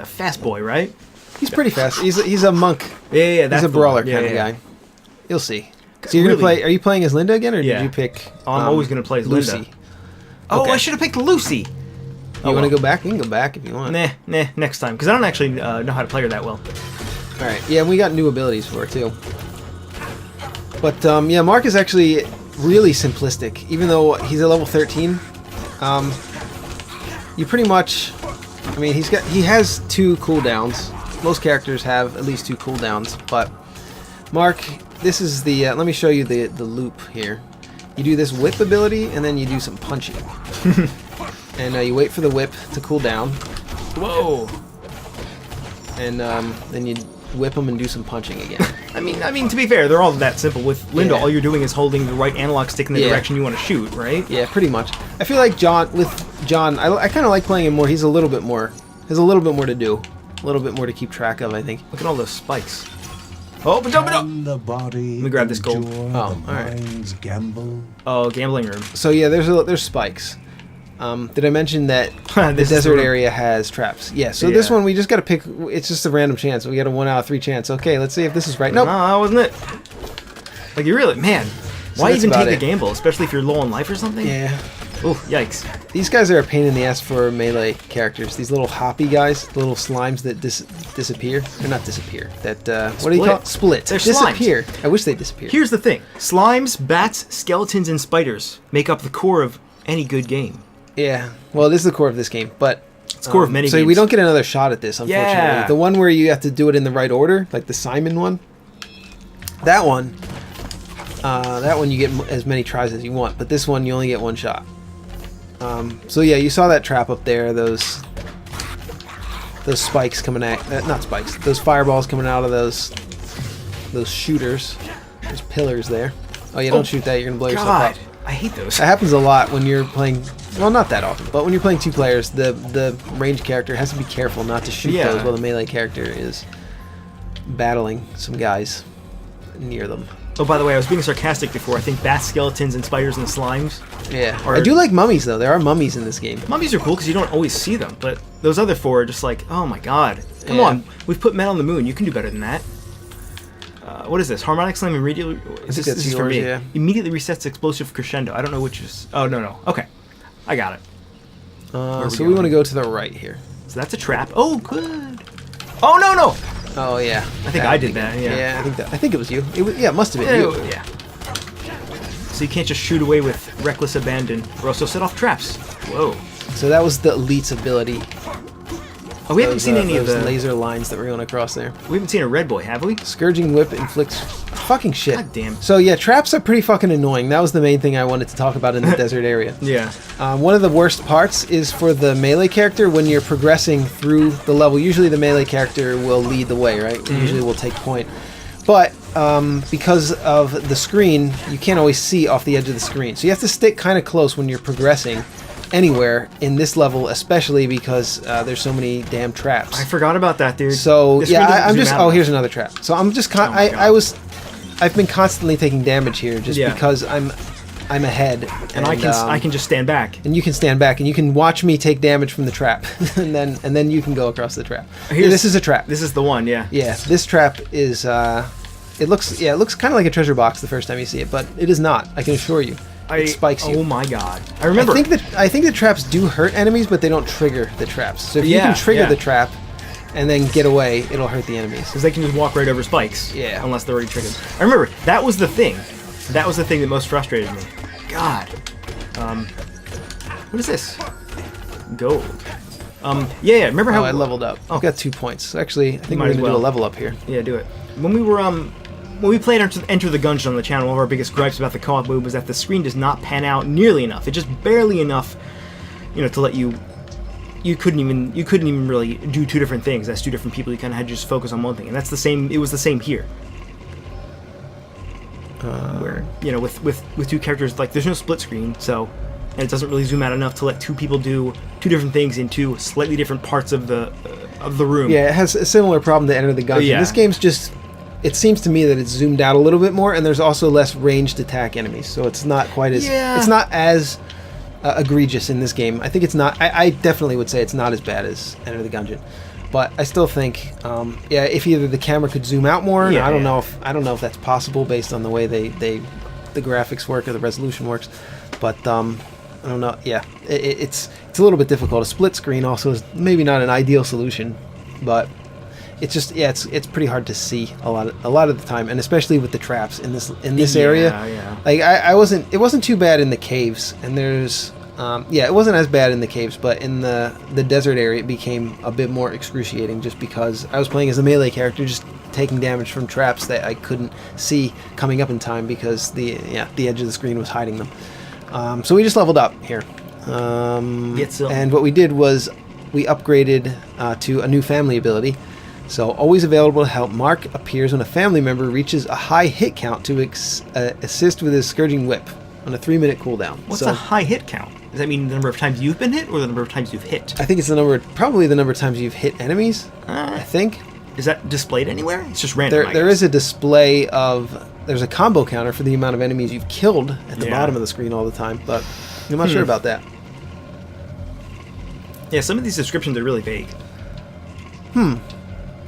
fast boy, right? He's pretty fast. He's a monk. Yeah, that's he's a brawler kind of guy. You'll see. So you're Really? gonna play? Are you playing as Linda again, or did you pick? I'm always gonna play as Lucy. Linda. Oh, Okay. I should have picked Lucy. You want to go back? You can go back if you want. Nah, next time, because I don't actually know how to play her that well. All right. Yeah, and we got new abilities for her too. But yeah, Mark is actually really simplistic. Even though he's at level 13, you pretty much... I mean, he has 2 cooldowns. Most characters have at least 2 cooldowns, but Mark, this is the... let me show you the loop here. You do this whip ability, and then you do some punching. And you wait for the whip to cool down. Whoa! And then you whip them and do some punching again. I mean, to be fair, they're all that simple. With Linda, all you're doing is holding the right analog stick in the direction you want to shoot, right? Yeah, pretty much. I feel like with John, I kind of like playing him more. He's a little bit more. Has a little bit more to do. A little bit more to keep track of, I think. Look at all those spikes. Oh, but jump it up! The body Let me grab this gold. endure Oh, the all right. mind's gamble. Oh, gambling room. So yeah, there's spikes. Did I mention that the desert area has traps? Yeah, so this one we just got to pick. It's just a random chance. We got a 1 out of 3 chance. Okay, let's see if this is right. Nope. No, that wasn't it. Like, you really... Man, why even take the it. gamble? Especially if you're low on life or something? Yeah. Oh, yikes. These guys are a pain in the ass for melee characters. These little hoppy guys, the little slimes that disappear. They're not disappear. That, what do you call it? Split. They're disappear. Slimes. I wish they disappeared. Here's the thing. Slimes, bats, skeletons, and spiders make up the core of any good game. Yeah. Well, this is the core of this game, but... It's the core of many so games. we don't get another shot at this, unfortunately. Yeah. The one where you have to do it in the right order, like the Simon one, that one you get as many tries as you want, but this one you only get 1 shot. So yeah, you saw that trap up there, those spikes coming at, not spikes, those fireballs coming out of those shooters. There's pillars there. Oh yeah, don't shoot that, you're gonna blow yourself up. I hate those. That happens a lot when you're playing, well, not that often, but when you're playing 2 players, the ranged character has to be careful not to shoot those while the melee character is battling some guys near them. Oh, by the way, I was being sarcastic before. I think bats, skeletons, and spiders and slimes. Yeah. I do like mummies, though. There are mummies in this game. Mummies are cool because you don't always see them, but those other 4 are just like, oh my god. Come on, we've put men on the moon. You can do better than that. What is this? Harmonic Slam immediately... This is for me. Yeah. Immediately resets explosive crescendo. I don't know which is... Oh, no. Okay. I got it. So we want to go to the right here. So that's a trap. Oh, good. Oh, no! Oh, yeah. I think I did that, yeah. Yeah, I think it was you. It must have been you. Yeah. So you can't just shoot away with reckless abandon, or also set off traps. Whoa. So that was the elite's ability. Oh, we haven't seen any of the laser lines that were going across there. We haven't seen a red boy, have we? Scourging Whip inflicts fucking shit. God damn. So yeah, traps are pretty fucking annoying. That was the main thing I wanted to talk about in the desert area. Yeah. One of the worst parts is for the melee character when you're progressing through the level. Usually the melee character will lead the way, right? Mm-hmm. Usually will take point. But because of the screen, you can't always see off the edge of the screen. So you have to stick kind of close when you're progressing anywhere in this level, especially because there's so many damn traps. I forgot about that, dude. So yeah, I'm just... Oh, here's another trap. So I'm just... I've been constantly taking damage here just because I'm ahead, and I can just stand back, and you can stand back, and you can watch me take damage from the trap, and then you can go across the trap. This is a trap. This is the one, yeah. Yeah, this trap is. It looks kind of like a treasure box the first time you see it, but it is not. I can assure you. It spikes you. Oh my god! I remember. I think the traps do hurt enemies, but they don't trigger the traps. So if you can trigger the trap and then get away, it'll hurt the enemies. Because they can just walk right over spikes. Yeah. Unless they're already triggered. I remember, that was the thing. That was the thing that most frustrated me. God. What is this? Gold. Yeah, remember how... I leveled up. I've got 2 points. Actually, I think we're going to do a level up here. Yeah, do it. When we played Enter the Gungeon on the channel, one of our biggest gripes about the co-op mode was that the screen does not pan out nearly enough. It's just barely enough, to let you... You couldn't even really do 2 different things as 2 different people. You kind of had to just focus on one thing, and that's the same. It was the same here. Where with 2 characters, like there's no split screen, so and it doesn't really zoom out enough to let 2 people do 2 different things in 2 slightly different parts of the room. Yeah, it has a similar problem to Enter the Gungeon. Yeah. This game's just. It seems to me that it's zoomed out a little bit more, and there's also less ranged attack enemies, so it's not quite as. Yeah. It's not as. Egregious in this game. I think it's not. I definitely would say it's not as bad as Enter the Gungeon, but I still think, if either the camera could zoom out more, I don't know if that's possible based on the way the graphics work or the resolution works, but I don't know. Yeah, it's a little bit difficult. A split screen also is maybe not an ideal solution, but it's just it's pretty hard to see a lot of the time, and especially with the traps in this area. Yeah. Like it wasn't too bad in the caves, and there's it wasn't as bad in the caves, but in the desert area it became a bit more excruciating just because I was playing as a melee character, just taking damage from traps that I couldn't see coming up in time because the edge of the screen was hiding them. So we just leveled up here, and what we did was we upgraded to a new family ability. So, always available to help. Mark appears when a family member reaches a high hit count to assist with his Scourging Whip on a 3-minute cooldown. What's a high hit count? Does that mean the number of times you've been hit or the number of times you've hit? I think it's probably the number of times you've hit enemies, I think. Is that displayed anywhere? It's just random. There is a display there's a combo counter for the amount of enemies you've killed at the bottom of the screen all the time, but I'm not sure about that. Yeah, some of these descriptions are really vague.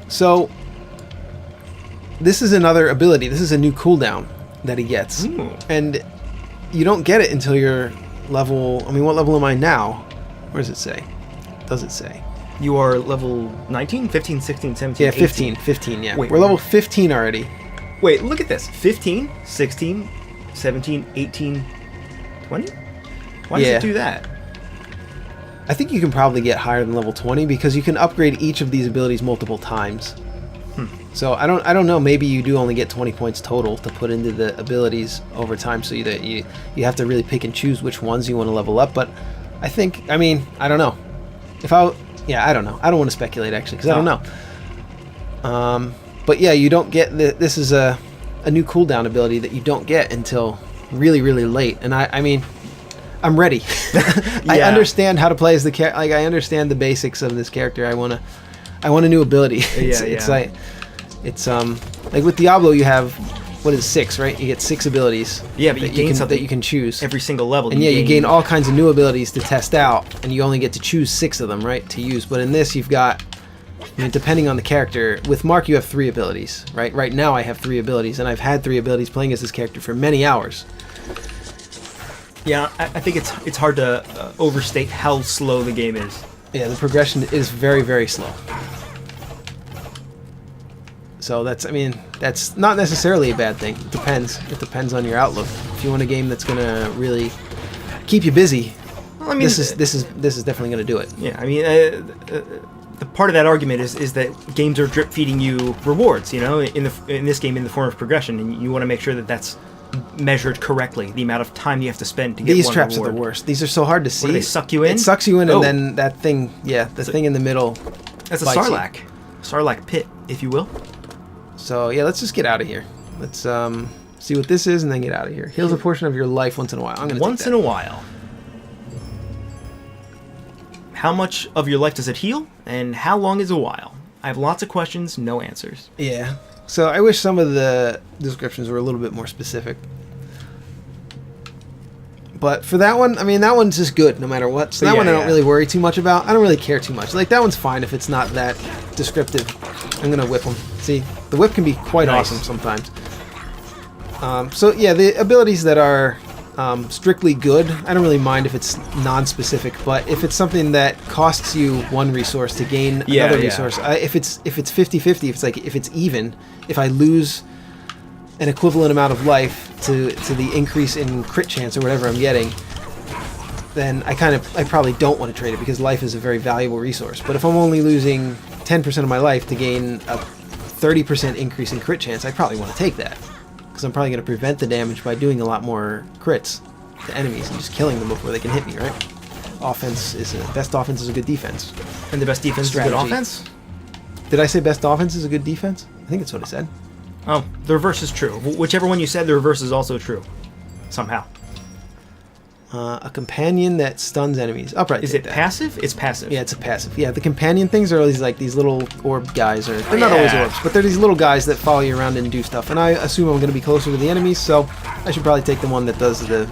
So, this is another ability. This is a new cooldown that he gets. Ooh. And you don't get it until you're level... I mean, what level am I now? Where does it say? Does it say? You are level 19, 15, 16, 17, Yeah, 18. 15. 15, yeah. Wait, We're level 15 already. Wait, look at this. 15, 16, 17, 18, 20? Why does Yeah. it do that? I think you can probably get higher than level 20 because you can upgrade each of these abilities multiple times. So I don't know. Maybe you do only get 20 points total to put into the abilities over time, so that you have to really pick and choose which ones you want to level up. But I think, I mean, I don't know. I don't know. I don't want to speculate actually because I don't know. But yeah, you don't get this is a new cooldown ability that you don't get until really, really late. And I mean, I'm ready. I understand how to play as the character. Like, I understand the basics of this character. I want a new ability. It's like with Diablo, you have what is 6, right? You get 6 abilities. Yeah, but you gain something that you can choose every single level. And you gain all kinds of new abilities to test out, and you only get to choose 6 of them, right, to use. But in this, you've got, I mean, depending on the character. With Mark, you have 3 abilities, right? Right now, I have 3 abilities, and I've had 3 abilities playing as this character for many hours. Yeah, I think it's hard to overstate how slow the game is. Yeah, the progression is very, very slow. So that's not necessarily a bad thing. It depends. It depends on your outlook. If you want a game that's gonna really keep you busy, well, I mean, this is definitely gonna do it. Yeah, I mean, the part of that argument is that games are drip feeding you rewards. You know, in this game in the form of progression, and you want to make sure that that's measured correctly. The amount of time you have to spend to get these one traps reward. are the worst. These are so hard to see. What, do they suck you in? It sucks you in, and then that thing, the thing in the middle. That's a bites you. Sarlacc pit, if you will. So yeah, let's just get out of here. Let's see what this is, and then get out of here. Heals a portion of your life once in a while. I'm gonna once take in that. a while. How much of your life does it heal, and how long is a while? I have lots of questions, no answers. Yeah. So I wish some of the descriptions were a little bit more specific. But for that one, I mean, that one's just good no matter what. So that one I don't really worry too much about. I don't really care too much. Like, that one's fine if it's not that descriptive. I'm going to whip them. See, the whip can be quite awesome sometimes. So yeah, the abilities that are strictly good, I don't really mind if it's non-specific, but if it's something that costs you one resource to gain another resource, if it's 50-50, if it's even, if I lose an equivalent amount of life to the increase in crit chance or whatever I'm getting, then I probably don't want to trade it, because life is a very valuable resource. But if I'm only losing 10% of my life to gain a 30% increase in crit chance, I probably want to take that, because I'm probably going to prevent the damage by doing a lot more crits to enemies and just killing them before they can hit me, right? Best offense is a good defense. And the best defense is a good offense? Did I say best offense is a good defense? I think that's what I said. Oh, the reverse is true. Whichever one you said, the reverse is also true. Somehow. A companion that stuns enemies. Upright. Is it passive? It's passive. Yeah, it's a passive. Yeah, the companion things are always like these little orb guys. They're not always orbs, but they're these little guys that follow you around and do stuff. And I assume I'm going to be closer to the enemies, so I should probably take the one that does the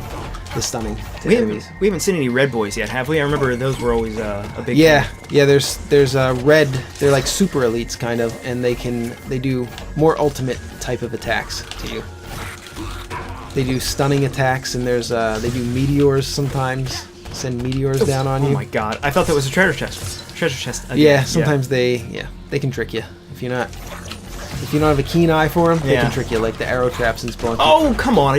stunning to enemies. We haven't seen any red boys yet, have we? I remember those were always a big thing. Thing. Yeah, there's red. They're like super elites kind of, and they do more ultimate type of attacks to you. They do stunning attacks, and they do meteors sometimes. Send meteors down on you. Oh my god! I thought that was a treasure chest. Treasure chest. Again. Yeah, sometimes they can trick you if you don't have a keen eye for them. They can trick you, like the arrow traps and Spelunky. Oh come on!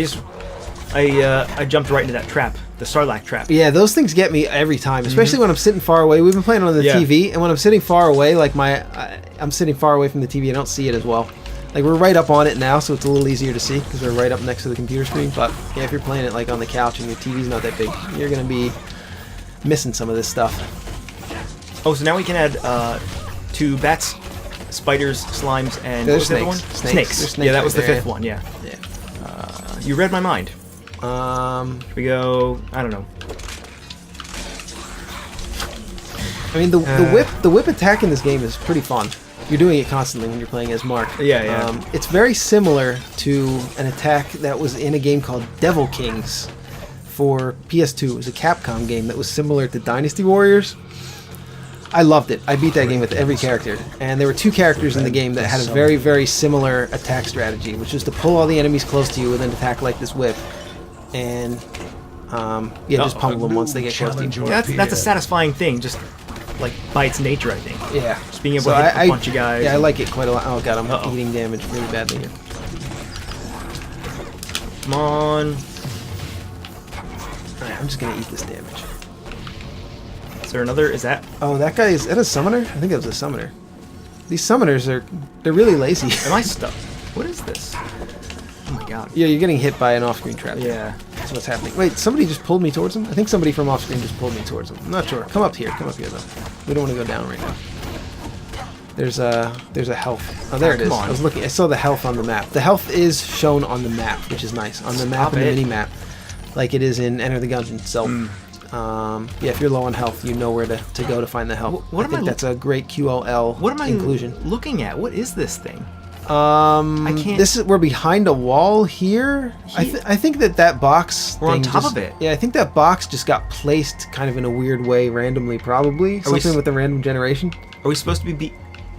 I jumped right into that trap, the Sarlacc trap. Yeah, those things get me every time, especially when I'm sitting far away. We've been playing on the TV, and when I'm sitting far away, like I'm sitting far away from the TV, I don't see it as well. Like, we're right up on it now, so it's a little easier to see, because we're right up next to the computer screen. But yeah, if you're playing it like on the couch and your TV's not that big, you're going to be missing some of this stuff. Oh, so now we can add 2 bats, spiders, slimes, and There's what was the other one? Snakes. Yeah, that was the 5th one, yeah. You read my mind. Here we go, I don't know. I mean, the whip attack in this game is pretty fun. You're doing it constantly when you're playing as Mark. Yeah. It's very similar to an attack that was in a game called Devil Kings for PS2. It was a Capcom game that was similar to Dynasty Warriors. I loved it. I beat that game with every character. And there were 2 characters in the game that had a very, very similar attack strategy, which is to pull all the enemies close to you and then attack like this whip. And, just pummel them once they get close to you. Yeah, that's a satisfying thing, just like by its nature, I think. Yeah. Just being able to hit a bunch of guys. Yeah, I like it quite a lot. Oh, God, I'm eating damage really badly here. Come on. Alright, I'm just going to eat this damage. Is there another? Is that? Oh, that guy is that a summoner? I think it was a summoner. These summoners they're really lazy. Am I stuck? What is this? Oh my god. Yeah, you're getting hit by an off-screen trap. Yeah. That's what's happening. Wait, somebody just pulled me towards him? I think somebody from off-screen just pulled me towards him. I'm not sure. Come up here though. We don't want to go down right now. There's a health. Oh, there it is. Come on. I saw the health on the map. The health is shown on the map, which is nice. On the map and the mini-map. Like it is in Enter the Gungeon itself. Yeah, if you're low on health, you know where to go to find the health. I think that's a great QOL inclusion. What am I looking at? What is this thing? I can't. We're behind a wall here. I think that box. We're on top of it. Yeah, I think that box just got placed kind of in a weird way, randomly, probably something with the random generation. Are we supposed to be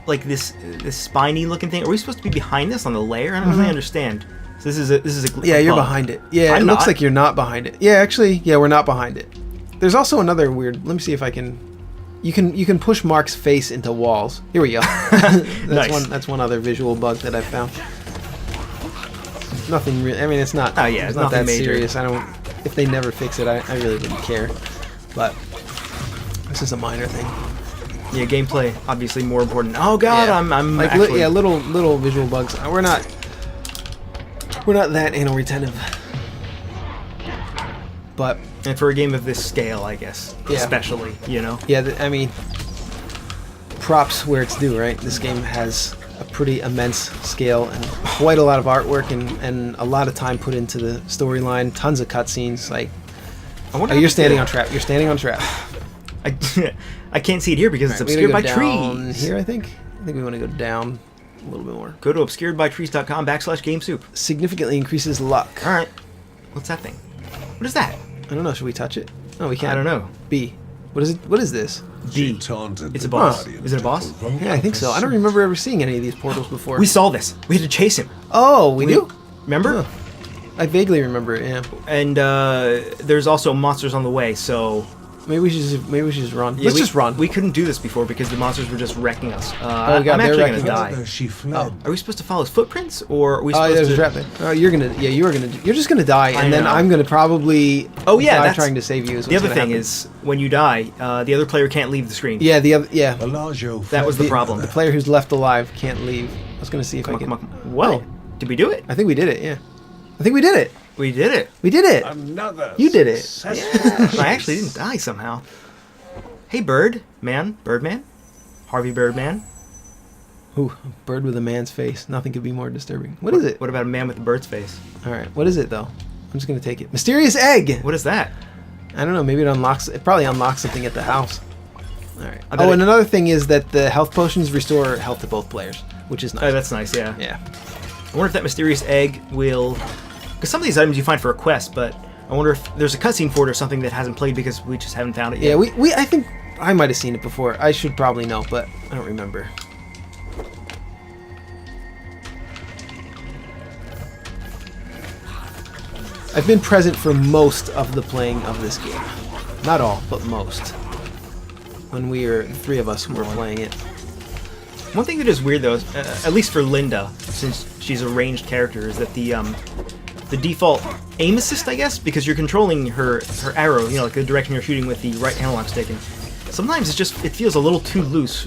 like this spiny looking thing? Are we supposed to be behind this on the layer? I don't really understand. So this is a yeah, you're behind it. Yeah, it looks like you're not behind it. Yeah, actually, yeah, we're not behind it. There's also another weird. Let me see if I can. You can push Mark's face into walls. Here we go. Nice. That's one other visual bug that I found. Nothing really. I mean, it's not. Oh yeah, it's not that major. serious. I don't. If they never fix it, I really wouldn't care. But this is a minor thing. Yeah, gameplay obviously more important. Oh god, yeah. I'm like actually... little visual bugs. We're not that anal retentive. But. And for a game of this scale, I guess, yeah. especially, you know? Yeah, I mean, props where it's due, right? This game has a pretty immense scale and quite a lot of artwork and a lot of time put into the storyline, tons of cutscenes. Like, you're standing on trap. You're standing on trap. I can't see it here because it's obscured by trees. Here, I think we want to go down a little bit more. Go to obscuredbytrees.com/GameSoup. Significantly increases luck. All right. What's that thing? What is that? I don't know. Should we touch it? No, we can't. I don't know. B. What is it? What is this? B. It's a boss. Is it a boss? Yeah, I think so. I don't remember ever seeing any of these portals before. We saw this. We had to chase him. Oh, we do? Remember? Huh. I vaguely remember it, yeah. And there's also monsters on the way, so... Maybe we should just run. Yeah, Let's just run. We couldn't do this before because the monsters were just wrecking us. Oh, God, I'm actually they're going to die. She fled. Oh, are we supposed to follow his footprints, or are we supposed there's to... a trap there. Oh, you're just gonna die, and then I'm gonna probably die trying to save you. The other thing is, when you die, the other player can't leave the screen. Yeah, that was the problem. The player who's left alive can't leave. I was gonna see if I can... What? Oh. Did we do it? I think we did it, yeah. I think we did it. We did it. We did it. Another. You did it. Yeah. I actually didn't die somehow. Hey, Birdman, Harvey Birdman. Ooh, a bird with a man's face. Nothing could be more disturbing. What is it? What about a man with a bird's face? All right, what is it though? I'm just gonna take it. Mysterious egg. What is that? I don't know. Maybe it unlocks. It probably unlocks something at the house. All right. Oh, and another thing is that the health potions restore health to both players, which is nice. Oh, that's nice. Yeah. Yeah. I wonder if that mysterious egg will. Because some of these items you find for a quest, but I wonder if there's a cutscene for it or something that hasn't played because we just haven't found it yet. Yeah, I think I might have seen it before. I should probably know, but I don't remember. I've been present for most of the playing of this game. Not all, but most. When the three of us were playing it. One thing that is weird though, at least for Linda, since she's a ranged character, is that the default aim assist, I guess, because you're controlling her arrow, you know, like the direction you're shooting with the right analog stick, and sometimes it feels a little too loose,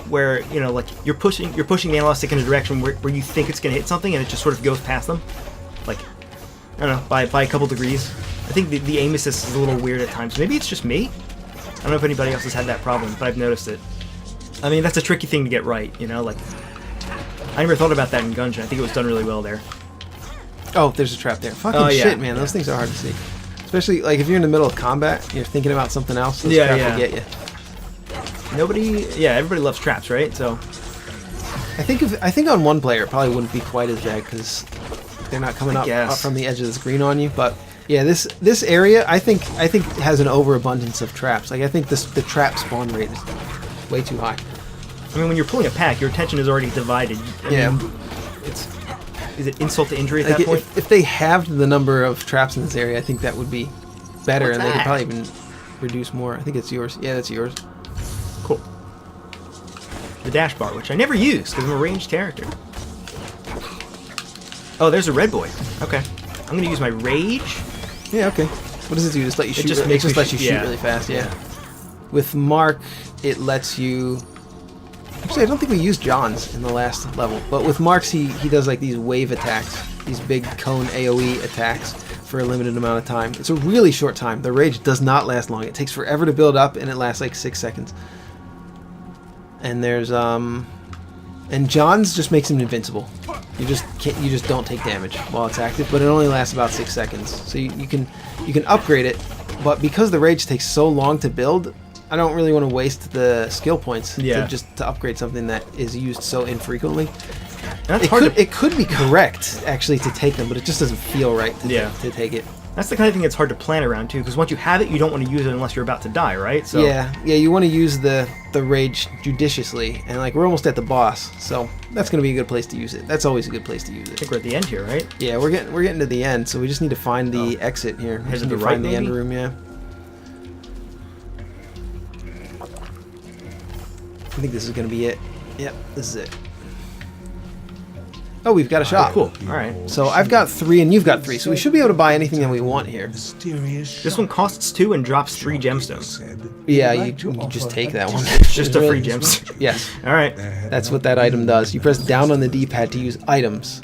where, you know, like you're pushing the analog stick in a direction where you think it's gonna hit something, and it just sort of goes past them, like, I don't know, by a couple degrees. I think the aim assist is a little weird at times. Maybe it's just me. I don't know if anybody else has had that problem, but I've noticed it. I mean, that's a tricky thing to get right, you know, like, I never thought about that in Gungeon. I think it was done really well there. Oh, there's a trap there. Fucking shit, man. Those things are hard to see. Especially, like, if you're in the middle of combat, you're thinking about something else, those traps will get you. Everybody loves traps, right? So, I think on one player it probably wouldn't be quite as bad, because they're not coming up from the edge of the screen on you, but Yeah, this area I think has an overabundance of traps. Like I think the trap spawn rate is way too high. I mean, when you're pulling a pack, your attention is already divided. I mean, is it insult to injury at that point? If they halved the number of traps in this area, I think that would be better, and they could probably even reduce more. I think it's yours. Yeah, that's yours. Cool. The dash bar, which I never use because I'm a ranged character. Oh, there's a red boy. Okay. I'm going to use my rage. Yeah, okay. What does it do? Just let you shoot? It just lets you shoot really fast, yeah. With Mark, it lets you... Actually, I don't think we used John's in the last level, but with Mark's, he does like these wave attacks, these big cone AoE attacks for a limited amount of time. It's a really short time. The rage does not last long. It takes forever to build up, and it lasts like 6 seconds. And there's and John's just makes him invincible. You just don't take damage while it's active, but it only lasts about 6 seconds. So you can upgrade it, but because the rage takes so long to build, I don't really want to waste the skill points to upgrade something that is used so infrequently. It could be correct actually to take them, but it just doesn't feel right to take it. That's the kind of thing that's hard to plan around too, because once you have it, you don't want to use it unless you're about to die, right? So yeah, you want to use the rage judiciously, and like we're almost at the boss, so that's going to be a good place to use it. That's always a good place to use it. I think we're at the end here, right? Yeah, we're getting to the end, so we just need to find the exit here. Head to the right, find the end room, yeah. I think this is going to be it. Yep, this is it. Oh, we've got a shop. Cool. All right. So I've got 3 and you've got 3, so we should be able to buy anything that we want here. This one costs 2 and drops 3 gemstones. Yeah, you just take that one. Just a free gemstone. Yes. All right. That's what that item does. You press down on the D-pad to use items.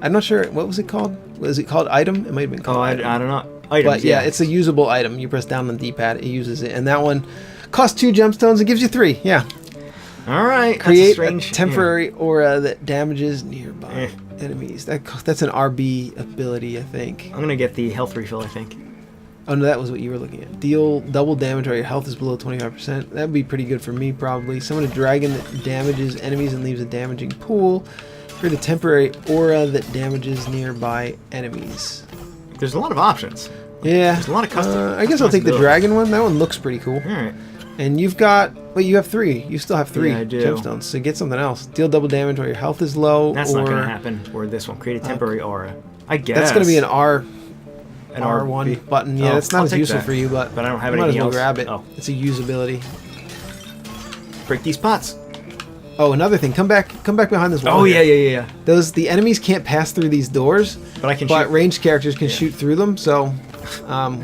I'm not sure, what was it called? Was it called item? It might have been called item. I don't know. Items, but yeah, it's a usable item. You press down on the D-pad, it uses it. And that one costs 2 gemstones and gives you 3. Yeah. All right. Create a temporary aura that damages nearby enemies. That's an RB ability, I think. I'm gonna get the health refill, I think. Oh no, that was what you were looking at. Deal double damage while your health is below 25%. That'd be pretty good for me, probably. Summon a dragon that damages enemies and leaves a damaging pool. Create a temporary aura that damages nearby enemies. There's a lot of options. Yeah. There's a lot of custom. I guess I'll take the dragon one. That one looks pretty cool. All right. And you've got... Wait, you have 3. You still have 3 yeah, I do. gemstones. So get something else. Deal double damage while your health is low. That's not going to happen. Or this one. Create a temporary aura. I guess. That's going to be an R1 button. Yeah, that's not as useful for you, but I don't have anything anything else. else. Grab it. Oh. It's a usability. Break these pots. Oh, another thing. Come back behind this wall. Oh, yeah. The enemies can't pass through these doors, but I can. But ranged characters can shoot through them. So,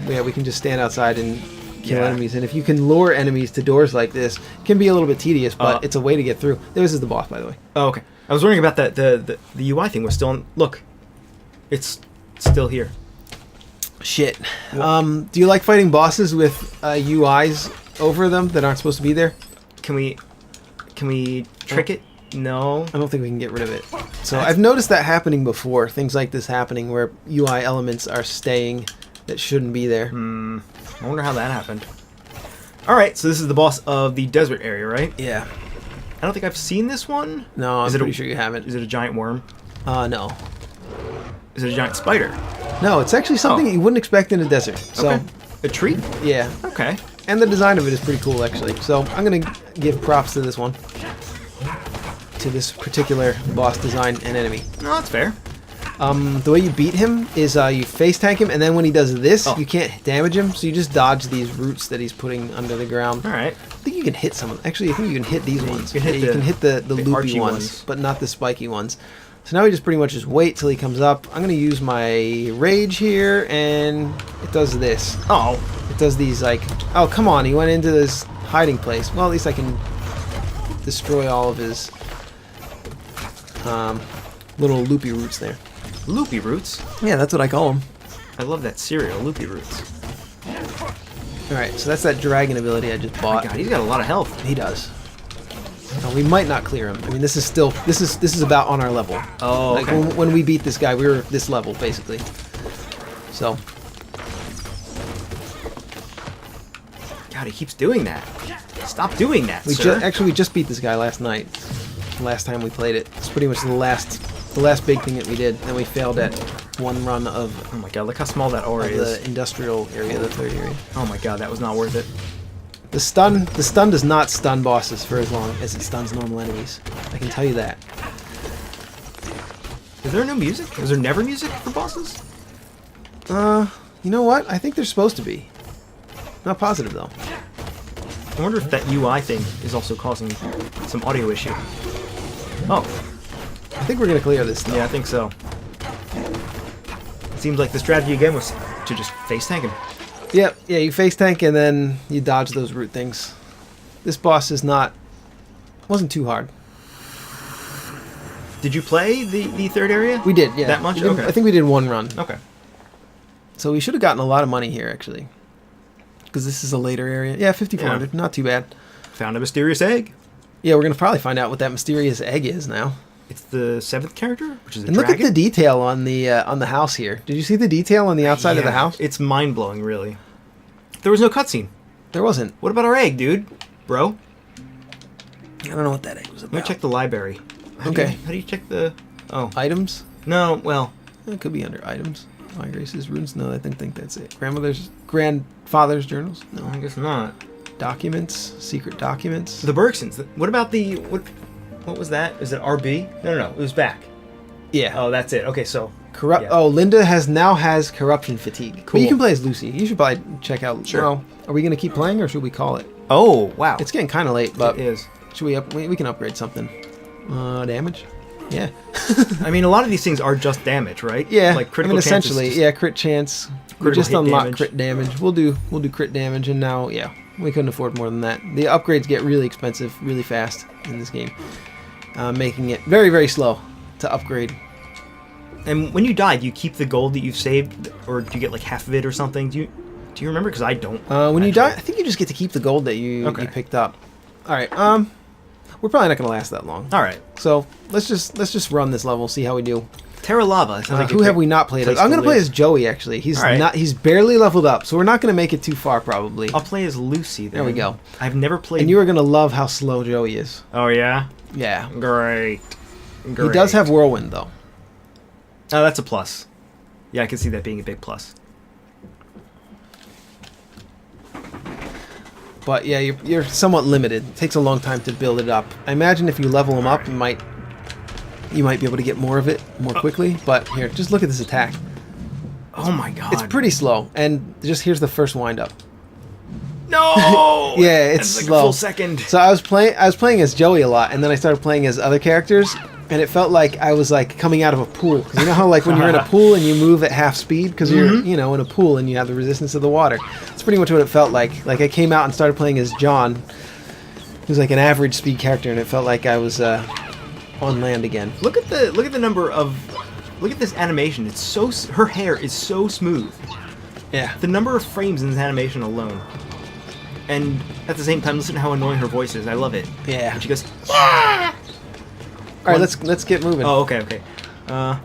we can just stand outside and kill enemies. And if you can lure enemies to doors like this, it can be a little bit tedious, but it's a way to get through. This is the boss, by the way. Oh, okay. I was wondering about that. The UI thing was still on. Look, it's still here. Shit. Do you like fighting bosses with UIs over them that aren't supposed to be there? Can we trick it? No. I don't think we can get rid of it. So I've noticed that happening before. Things like this happening where UI elements are staying that shouldn't be there. I wonder how that happened. All right, so this is the boss of the desert area, right? Yeah. I don't think I've seen this one. No, I'm pretty sure you haven't. Is it a giant worm? No. Is it a giant spider? No, it's actually something you wouldn't expect in a desert. So, okay. A tree? Yeah. Okay. And the design of it is pretty cool, actually. So I'm going to give props to this one. To this particular boss design and enemy. No, that's fair. The way you beat him is you face tank him, and then when he does this, you can't damage him, so you just dodge these roots that he's putting under the ground. All right. I think you can hit some of them. Actually, I think you can hit these ones. You can hit the loopy ones, but not the spiky ones. So now we just pretty much just wait till he comes up. I'm going to use my rage here, and it does this. Oh. It does these, like... Oh, come on, he went into this hiding place. Well, at least I can destroy all of his little loopy roots there. Loopy roots? Yeah, that's what I call them. I love that cereal, loopy roots. Alright, so that's that dragon ability I just bought. Oh my God, he's got a lot of health. He does. We might not clear him. I mean, this is still... This is about on our level. Oh, okay. Like, when we beat this guy, we were this level, basically. So... God, he keeps doing that. Stop doing that, we sir. Actually, we just beat this guy last night. Last time we played it. It's pretty much the last The last big thing that we did, and we failed at one run of Oh my god, look how small that aura is. the industrial area, the third area. Oh my god, that was not worth it. The stun does not stun bosses for as long as it stuns normal enemies. I can tell you that. Is there no music? Is there never music for bosses? You know what? I think there's supposed to be. Not positive though. I wonder if that UI thing is also causing some audio issue. Oh, I think we're gonna clear this though. yeah, I think so. It seems like the strategy again was to just face tank him. Yep, yeah, you face tank and then you dodge those root things. This boss wasn't too hard. Did you play the third area? We did, yeah. That much? We did- Okay. I think we did one run. Okay. So we should have gotten a lot of money here, actually. Because this is a later area. Yeah, 5,400. Yeah. Not too bad. Found a mysterious egg. Yeah, we're going to probably find out what that mysterious egg is now. It's the 7th character, which is a And dragon. look at the detail on the house here. Did you see the detail on the outside of the Yeah, house? It's mind-blowing, really. There was no cutscene. There wasn't. What about our egg, dude? Bro? I don't know what that egg was Let me about. check the library. How Okay. do you check the... Oh. Items? No, well... It could be under items. My Grace's runes? No, I think that's it. Grandfather's journals? No. I guess not. Documents? Secret documents? The Bergsons. What about the... What was that? Is it RB? No. It was back. Yeah. Oh, that's it. Okay, so... Corrupt. yeah. Oh, Linda now has corruption fatigue. But Cool. you can play as Lucy. You should probably check out. Sure. Well, are we gonna keep playing or should we call it? Oh, wow. It's getting kind of late, but It is. should we can upgrade something? Damage. Yeah. I mean, a lot of these things are just damage, right? Yeah. Like critical chances essentially, just- yeah. Crit chance. We Critical just hit unlocked damage. crit damage. We'll do crit damage, and now we couldn't afford more than that. The upgrades get really expensive really fast in this game, making it very very slow to upgrade. And when you die, do you keep the gold that you've saved, or do you get like half of it or something? Do you remember? Because I don't. When you actually. die, I think you just get to keep the gold that you picked up. All right. We're probably not gonna last that long. All right. So let's just run this level, see how we do. Terra Lava. Sounds like a Who have great we not played as? place I'm to gonna play live. as Joey actually. He's All right. not. He's barely leveled up, so we're not gonna make it too far probably. I'll play as Lucy. Then. There we go. I've never played. And you are gonna love how slow Joey is. Oh yeah. Yeah. Great. He does have whirlwind though. Oh, that's a plus. Yeah, I can see that being a big plus. But yeah, you're somewhat limited. It takes a long time to build it up. I imagine if you level him up, you might be able to get more of it more quickly. But here, just look at this attack. Oh my god. It's pretty slow. And just here's the first wind up. No. Yeah, it's That's like slow. a full second. So I was playing as Joey a lot, and then I started playing as other characters, and it felt like I was like coming out of a pool. Because you know how like when you're in a pool and you move at half speed because you're in a pool and you have the resistance of the water. That's pretty much what it felt like. Like I came out and started playing as John, who's like an average speed character, and it felt like I was on land again. Look at the number of. Look at this animation. It's so. Her hair is so smooth. Yeah. The number of frames in this animation alone. And at the same time, listen to how annoying her voice is. I love it. Yeah. And she goes, yeah! All right, let's get moving. Oh, okay. All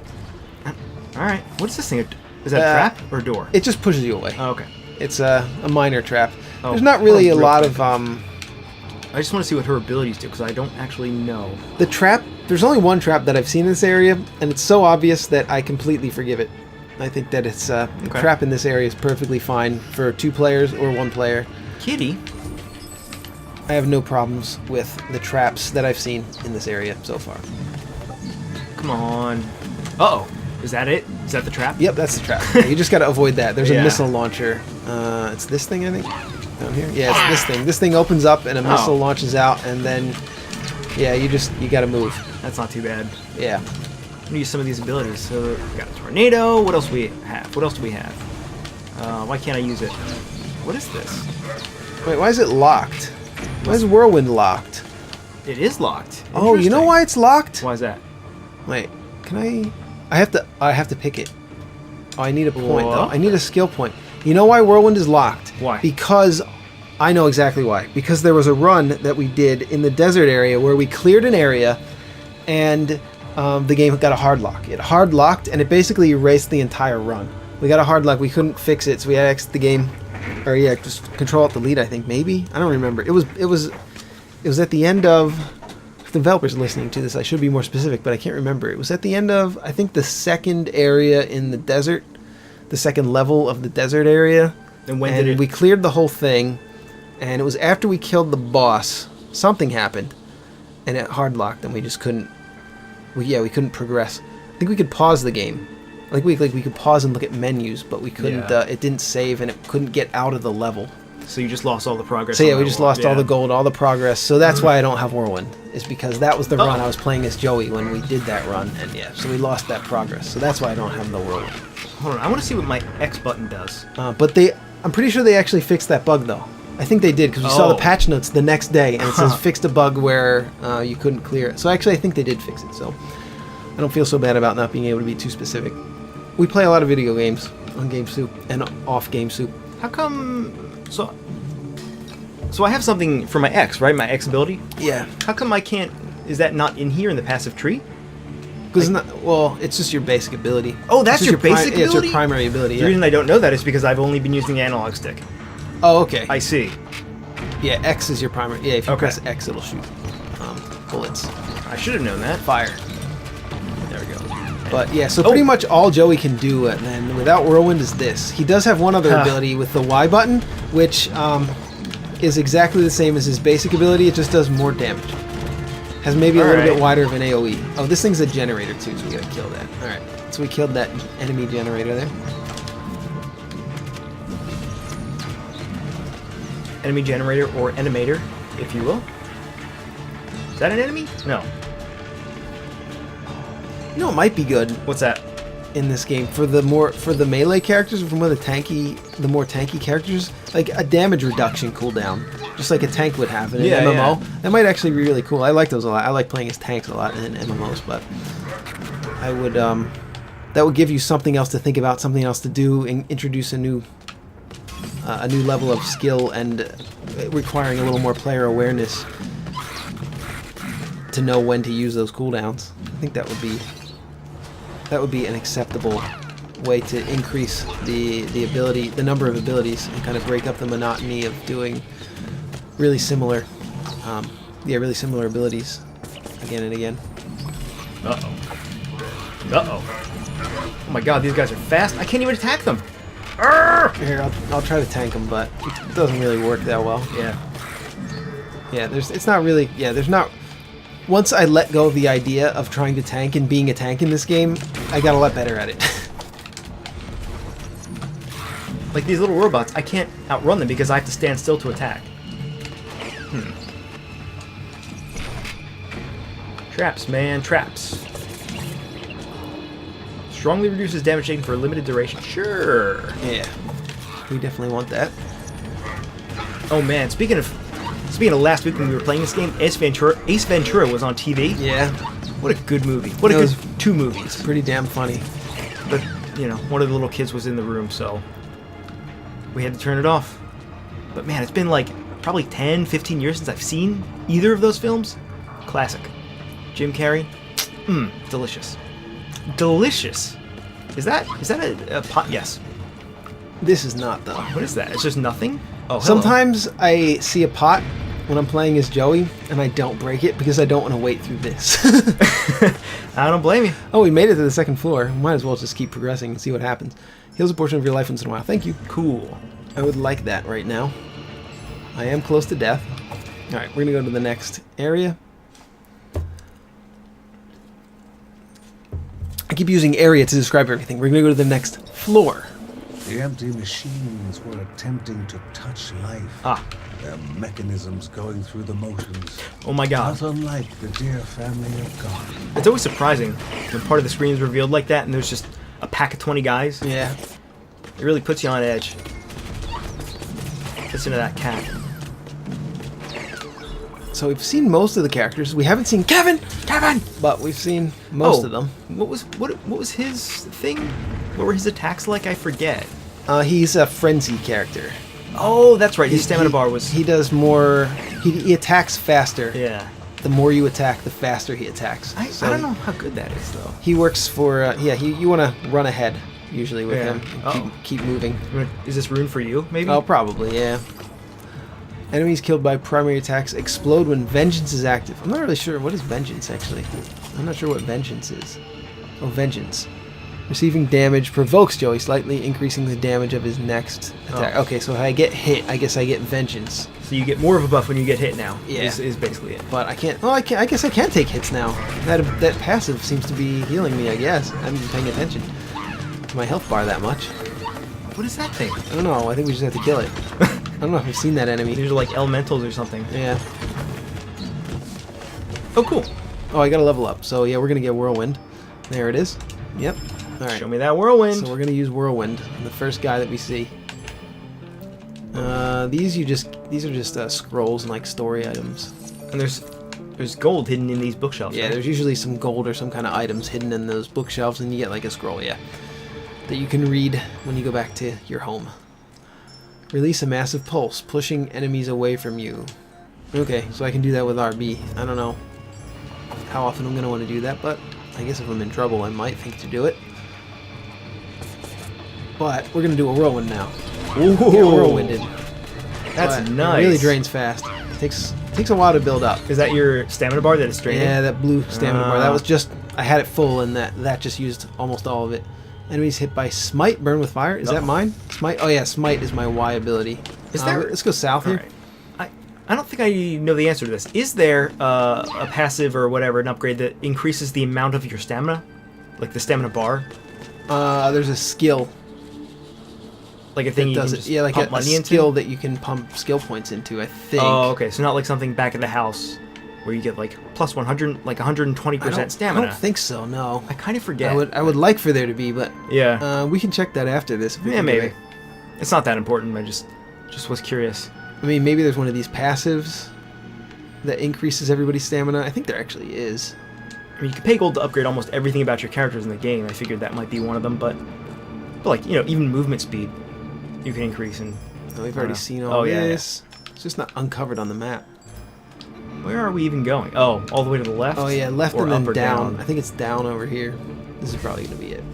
right. What's this thing? Is that a trap or a door? It just pushes you away. Oh, okay. It's a minor trap. Oh, There's not really a real lot quick. of I just want to see what her abilities do because I don't actually know. the trap. There's only one trap that I've seen in this area, and it's so obvious that I completely forgive it. I think that it's the trap in this area is perfectly fine for 2 players or 1 player. Kitty? I have no problems with the traps that I've seen in this area so far. Come on. Uh-oh. Is that it? Is that the trap? Yep, that's the trap. You just got to avoid that. There's a Yeah. missile launcher. It's this thing, I think, down here. Yeah, it's this thing. This thing opens up and a missile launches out, and then, yeah, you got to move. That's not too bad. Yeah. I'm gonna use some of these abilities. So we got a tornado. What else do we have? Why can't I use it? What is this? Wait, why is it locked? Why is Whirlwind locked? It is locked. Oh, you know Interesting. why it's locked? Why is that? Wait, can I have to pick it. Oh, I need a point though. What? I need a skill point. You know why Whirlwind is locked? Why? Because I know exactly why. Because there was a run that we did in the desert area where we cleared an area and the game got a hard lock. It hard locked and it basically erased the entire run. We got a hard lock. We couldn't fix it, so we had to exit the game. Or yeah, just Control Alt Delete. I think maybe I don't remember. It was at the end of. I if the developers are listening to this, I should be more specific, but I can't remember. It was at the end of, I think, the second area in the desert, the second level of the desert area. And when did it... we cleared the whole thing, and it was after we killed the boss. Something happened, and it hard locked, and we just couldn't. We couldn't progress. I think we could pause the game. We could pause and look at menus, but we couldn't. Yeah. It didn't save, and it couldn't get out of the level. So you just lost all the progress. So yeah, we just lost all the gold, all the progress. So that's why I don't have Whirlwind. Is because that was the run I was playing as Joey when we did that run, and yeah, so we lost that progress. So that's why I don't have the Whirlwind. Hold on, I want to see what my X button does. But I'm pretty sure they actually fixed that bug though. I think they did because we saw the patch notes the next day, and it says fixed a bug where you couldn't clear it. So actually, I think they did fix it. So I don't feel so bad about not being able to be too specific. We play a lot of video games on GameSoup and off GameSoup. How come? So I have something for my X, right? My X ability. Yeah. How come I can't? Is that not in here in the passive tree? Because it's just your basic ability. Oh, that's your basic ability? Yeah, it's your primary ability. The reason I don't know that is because I've only been using the analog stick. Oh, okay. I see. Yeah, X is your primary. Yeah, if you press X, it'll shoot bullets. I should have known that. Fire. There we go. But yeah, so pretty much all Joey can do then without Whirlwind is this. He does have one other ability with the Y button, which is exactly the same as his basic ability. It just does more damage. Has maybe a little bit wider of an AoE. Oh, this thing's a generator too, so we gotta kill that. Alright, so we killed that enemy generator there. Enemy generator or animator, if you will. Is that an enemy? No. You know, it might be good What's that? in this game for the melee characters, or for more the more tanky characters, like a damage reduction cooldown, just like a tank would have in an MMO. That might actually be really cool. I like those a lot. I like playing as tanks a lot in MMOs, but I would that would give you something else to think about, something else to do, and introduce a new level of skill, and requiring a little more player awareness to know when to use those cooldowns. I think that would be an acceptable way to increase the number of abilities, and kind of break up the monotony of doing really similar abilities again and again. Oh my god, these guys are fast. I can't even attack them. Here, I'll try to tank them, but it doesn't really work that well. There's not. Once I let go of the idea of trying to tank and being a tank in this game, I got a lot better at it. Like these little robots, I can't outrun them because I have to stand still to attack. Traps, man, traps. Strongly reduces damage taken for a limited duration. Sure. Yeah, we definitely want that. Oh man, speaking of last week when we were playing this game, Ace Ventura was on TV. Yeah. What a good movie. What a good 2 movies. It's pretty damn funny. But, one of the little kids was in the room, so we had to turn it off. But man, it's been like probably 10, 15 years since I've seen either of those films. Classic. Jim Carrey. Delicious. Delicious. Is that a pot? Yes. This is not, though. What is that? It's just nothing? Oh, hello. Sometimes I see a pot when I'm playing as Joey, and I don't break it because I don't want to wait through this. I don't blame you. Oh, we made it to the second floor. Might as well just keep progressing and see what happens. Heals a portion of your life once in a while. Thank you. Cool. I would like that right now. I am close to death. Alright, we're going to go to the next area. I keep using area to describe everything. We're going to go to the next floor. The empty machines were attempting to touch life. Their mechanisms going through the motions. Oh my god. Not unlike the dear family of God. It's always surprising when part of the screen is revealed like that and there's just a pack of 20 guys. Yeah. It really puts you on edge. Listen to that cat. So we've seen most of the characters. We haven't seen Kevin! But we've seen most of them. What was his thing? What were his attacks like? I forget. He's a frenzy character. Oh, that's right. His stamina bar was... He does more... He attacks faster. Yeah. The more you attack, the faster he attacks. I don't know how good that is, though. He works for... you want to run ahead, usually, with him. Keep moving. Is this rune for you, maybe? Oh, probably, yeah. Enemies killed by primary attacks explode when Vengeance is active. I'm not really sure. What is Vengeance, actually? I'm not sure what Vengeance is. Oh, Vengeance. Receiving damage provokes Joey, slightly increasing the damage of his next attack. Oh. Okay, so if I get hit, I guess I get Vengeance. So you get more of a buff when you get hit now. Yeah. Is basically it. But I can't... Oh, I guess I can take hits now. That passive seems to be healing me, I guess. I haven't been paying attention to my health bar that much. What is that thing? I don't know. I think we just have to kill it. I don't know if I've seen that enemy. These are like elementals or something. Yeah. Oh, cool. Oh, I got to level up. So, yeah, we're going to get Whirlwind. There it is. Yep. All right. Show me that whirlwind. So we're going to use Whirlwind on the first guy that we see. These are just scrolls and like story items. And there's gold hidden in these bookshelves. Yeah, right? there's usually some gold or some kind of items hidden in those bookshelves, and you get like a scroll, yeah, that you can read when you go back to your home. Release a massive pulse, pushing enemies away from you. Okay, so I can do that with RB. I don't know how often I'm going to want to do that, but I guess if I'm in trouble, I might think to do it. But we're going to do a whirlwind now. Ooh, yeah, whirlwinded. That's But nice. It really drains fast. Takes a while to build up. Is that your stamina bar that is draining? Yeah, that blue stamina bar. That was just, I had it full, and that just used almost all of it. Enemies hit by Smite, burn with fire. Is that mine? Smite? Oh yeah, Smite is my Y ability. Is there? Let's go south here. Right. I don't think I know the answer to this. Is there a passive or whatever, an upgrade that increases the amount of your stamina? Like the stamina bar? There's a skill. Like a thing that you does can it. just Yeah, like pump a money skill into? that you can pump skill points into, I think. Oh, okay. So not like something back at the house where you get like plus 100, like 120% stamina. I don't think so, no. I kind of forget. I would like for there to be, but Yeah. we can check that after this. If we Yeah, can get maybe. it. It's not that important. I just was curious. I mean, maybe there's one of these passives that increases everybody's stamina. I think there actually is. I mean, you can pay gold to upgrade almost everything about your characters in the game. I figured that might be one of them, but like, you know, even movement speed you can increase. And Oh, we've already seen all yeah, this. It's just not uncovered on the map. where are we even going? Oh, all the way to the left? Oh yeah, left Or and then up or down. I think it's down over here. This is probably going to be it.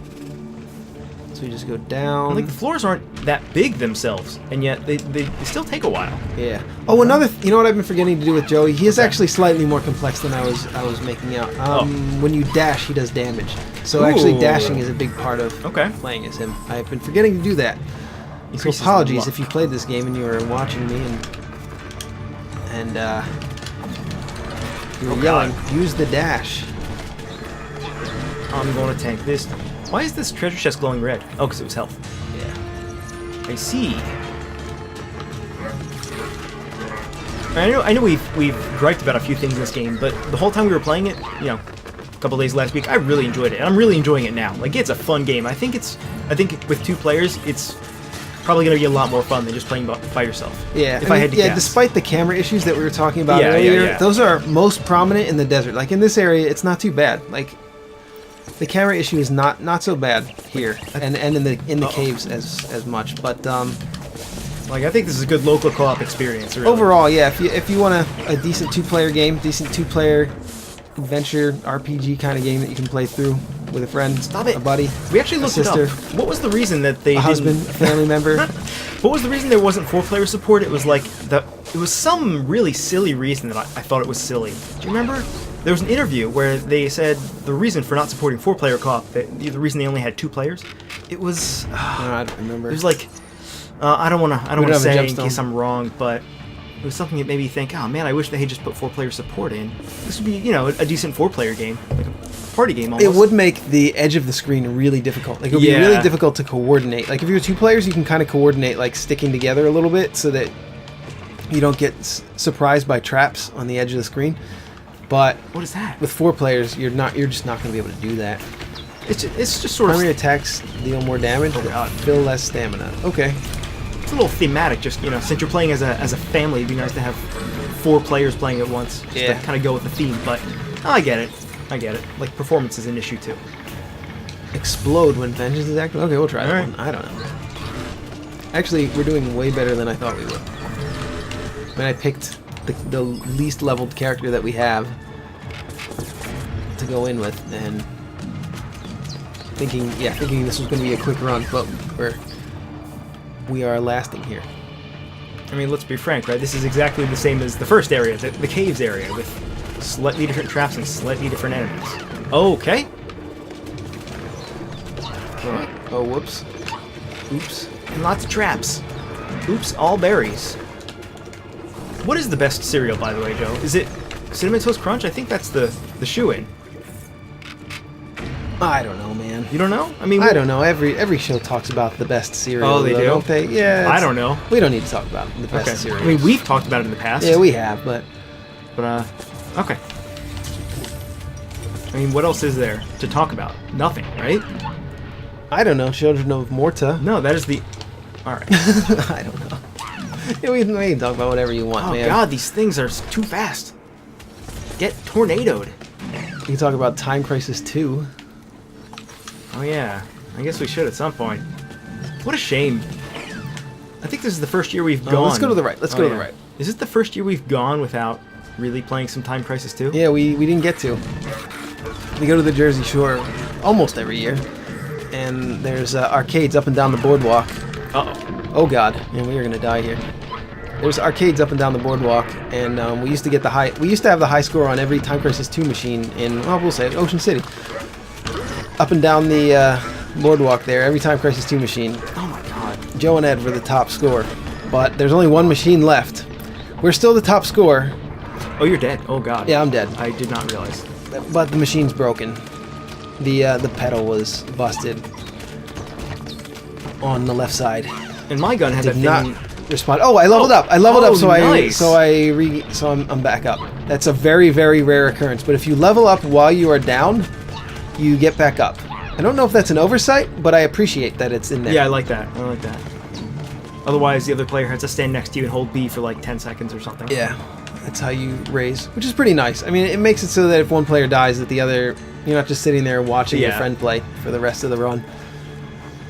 So we just go down. Like, the floors aren't that big themselves, and yet they still take a while. Yeah. Oh, another. You know what I've been forgetting to do with Joey? He is actually slightly more complex than I was making out. When you dash, he does damage. So actually, Ooh. dashing is a big part of playing as him. I've been forgetting to do that. So Increases apologies luck. if you played this game and you were watching me and you were yelling, use the dash. I'm going to tank this. Why is this treasure chest glowing red? Oh, because it was health. Yeah. I see. I know we've griped about a few things in this game, but the whole time we were playing it, you know, a couple days last week, I really enjoyed it, and I'm really enjoying it now. Like, it's a fun game. I think with 2 players, it's probably going to be a lot more fun than just playing by yourself. Yeah, if I had to guess. Despite the camera issues that we were talking about earlier, those are most prominent in the desert. Like in this area, it's not too bad. Like the camera issue is not so bad here, and in the caves as much. But like, I think this is a good local co-op experience. Really. overall, yeah, if you want a decent 2-player game, decent 2-player adventure RPG kind of game that you can play through with a friend, a buddy, We actually looked a sister, it up. What was the reason that they a husband, a family member. What was the reason there wasn't 4-player support? It was like it was some really silly reason that I thought it was silly. Do you remember? There was an interview where they said the reason for not supporting 4-player co-op, the reason they only had 2 players, it was. No, I don't remember. It was like I don't want don't to have a say in gemstone. case I'm wrong, but it was something that made me think, oh man, I wish they had just put 4-player support in. This would be, you know, a decent 4-player game, like a party game almost. It would make the edge of the screen really difficult. Like, it would be really difficult to coordinate. Like, if you're 2 players, you can kind of coordinate, like, sticking together a little bit so that you don't get surprised by traps on the edge of the screen. But what is that? with 4 players, you're just not going to be able to do that. It's just sort of. Primary attacks deal more damage, but fill less stamina. Okay. It's a little thematic, just, you know, since you're playing as a family, it'd be nice to have 4 players playing at once, just to kind of go with the theme. But I get it. Like, performance is an issue too. Explode when vengeance is active. Okay, we'll try that one. I don't know. Actually, we're doing way better than I thought we would. I mean, I picked the least leveled character that we have to go in with, and thinking this was going to be a quick run, but we are lasting here. I mean, let's be frank, right? This is exactly the same as the first area, the caves area, with slightly different traps and slightly different enemies. Okay. Oh, whoops. Oops. And lots of traps. Oops, all berries. What is the best cereal, by the way, Joe? Is it Cinnamon Toast Crunch? I think that's the shoe-in. I don't know, man. You don't know? I mean, I don't know. Every show talks about the best cereal. Oh, they though, do? don't they? Yeah. I don't know. We don't need to talk about the best Okay. cereal. I mean, we've talked about it in the past. Yeah, we have, but okay. I mean, what else is there to talk about? Nothing, right? I don't know. Children of Morta. No, that is the... Alright. I don't know. Yeah, we can talk about whatever you want, Oh man. god, these things are too fast. Get tornadoed. We can talk about Time Crisis 2. Oh yeah, I guess we should at some point. What a shame. I think this is the first year we've gone... Let's go to the right. Let's go to the right. Is this the first year we've gone without really playing some Time Crisis 2? Yeah, we didn't get to. We go to the Jersey Shore almost every year. And there's arcades up and down the boardwalk. Uh-oh. Oh god, and we are gonna die here. There's arcades up and down the boardwalk, and we used to get we used to have the high score on every Time Crisis 2 machine in, well, we'll say Ocean City. Up and down the boardwalk there, every Time Crisis 2 machine. Oh my god. Joe and Ed were the top score, but there's only one machine left. We're still the top score. Oh, you're dead. Oh god. Yeah, I'm dead. I did not realize. But the machine's broken. The pedal was busted on the left side. And my gun had that Did thing... not respond. Oh, I leveled up. I leveled up, so nice. I'm back up. That's a very, very rare occurrence. But if you level up while you are down, you get back up. I don't know if that's an oversight, but I appreciate that it's in there. Yeah, I like that. I like that. Otherwise, the other player has to stand next to you and hold B for like 10 seconds or something. Yeah, that's how you raise, which is pretty nice. I mean, it makes it so that if one player dies, that the other, you're not just sitting there watching your friend play for the rest of the run.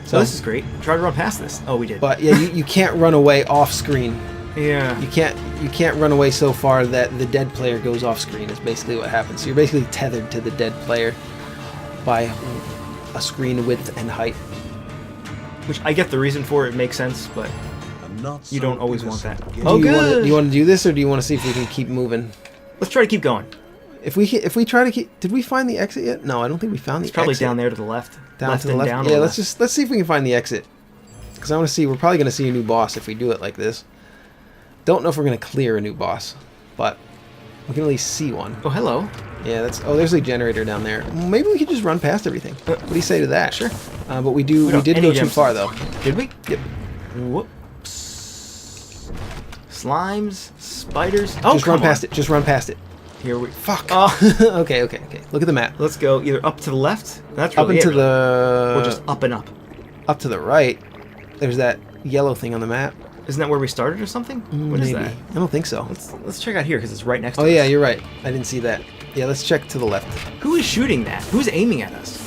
So this is great. Try to run past this. Oh, we did. But yeah, you can't run away off screen. Yeah. You can't run away so far that the dead player goes off screen. Is basically what happens. So you're basically tethered to the dead player by a screen width and height. Which I get the reason for it makes sense, but you don't always want that. Oh, good. Do you want to do this, or do you want to see if we can keep moving? Let's try to keep going. If we try to keep, did we find the exit yet? No, I don't think we found the exit. It's probably down there to the left. Down to the left. Down yeah, let's see if we can find the exit. Because I want to see. We're probably going to see a new boss if we do it like this. Don't know if we're going to clear a new boss, but we can at least see one. Oh, hello. Yeah, that's. Oh, there's a generator down there. Maybe we could just run past everything. What do you say to that? Sure. But we did go too far though. Did we? Yep. Whoops. Slimes, spiders. Oh, just run past it. Just run past it. Here we. Fuck. Oh. Okay. Look at the map. Let's go either up to the left. That's really up into the. Or just up and up. Up to the right. There's that yellow thing on the map. Isn't that where we started or something? What is that? I don't think so. Let's check out here because it's right next to us. Oh yeah, you're right. I didn't see that. Yeah, let's check to the left. Who is shooting that? Who's aiming at us?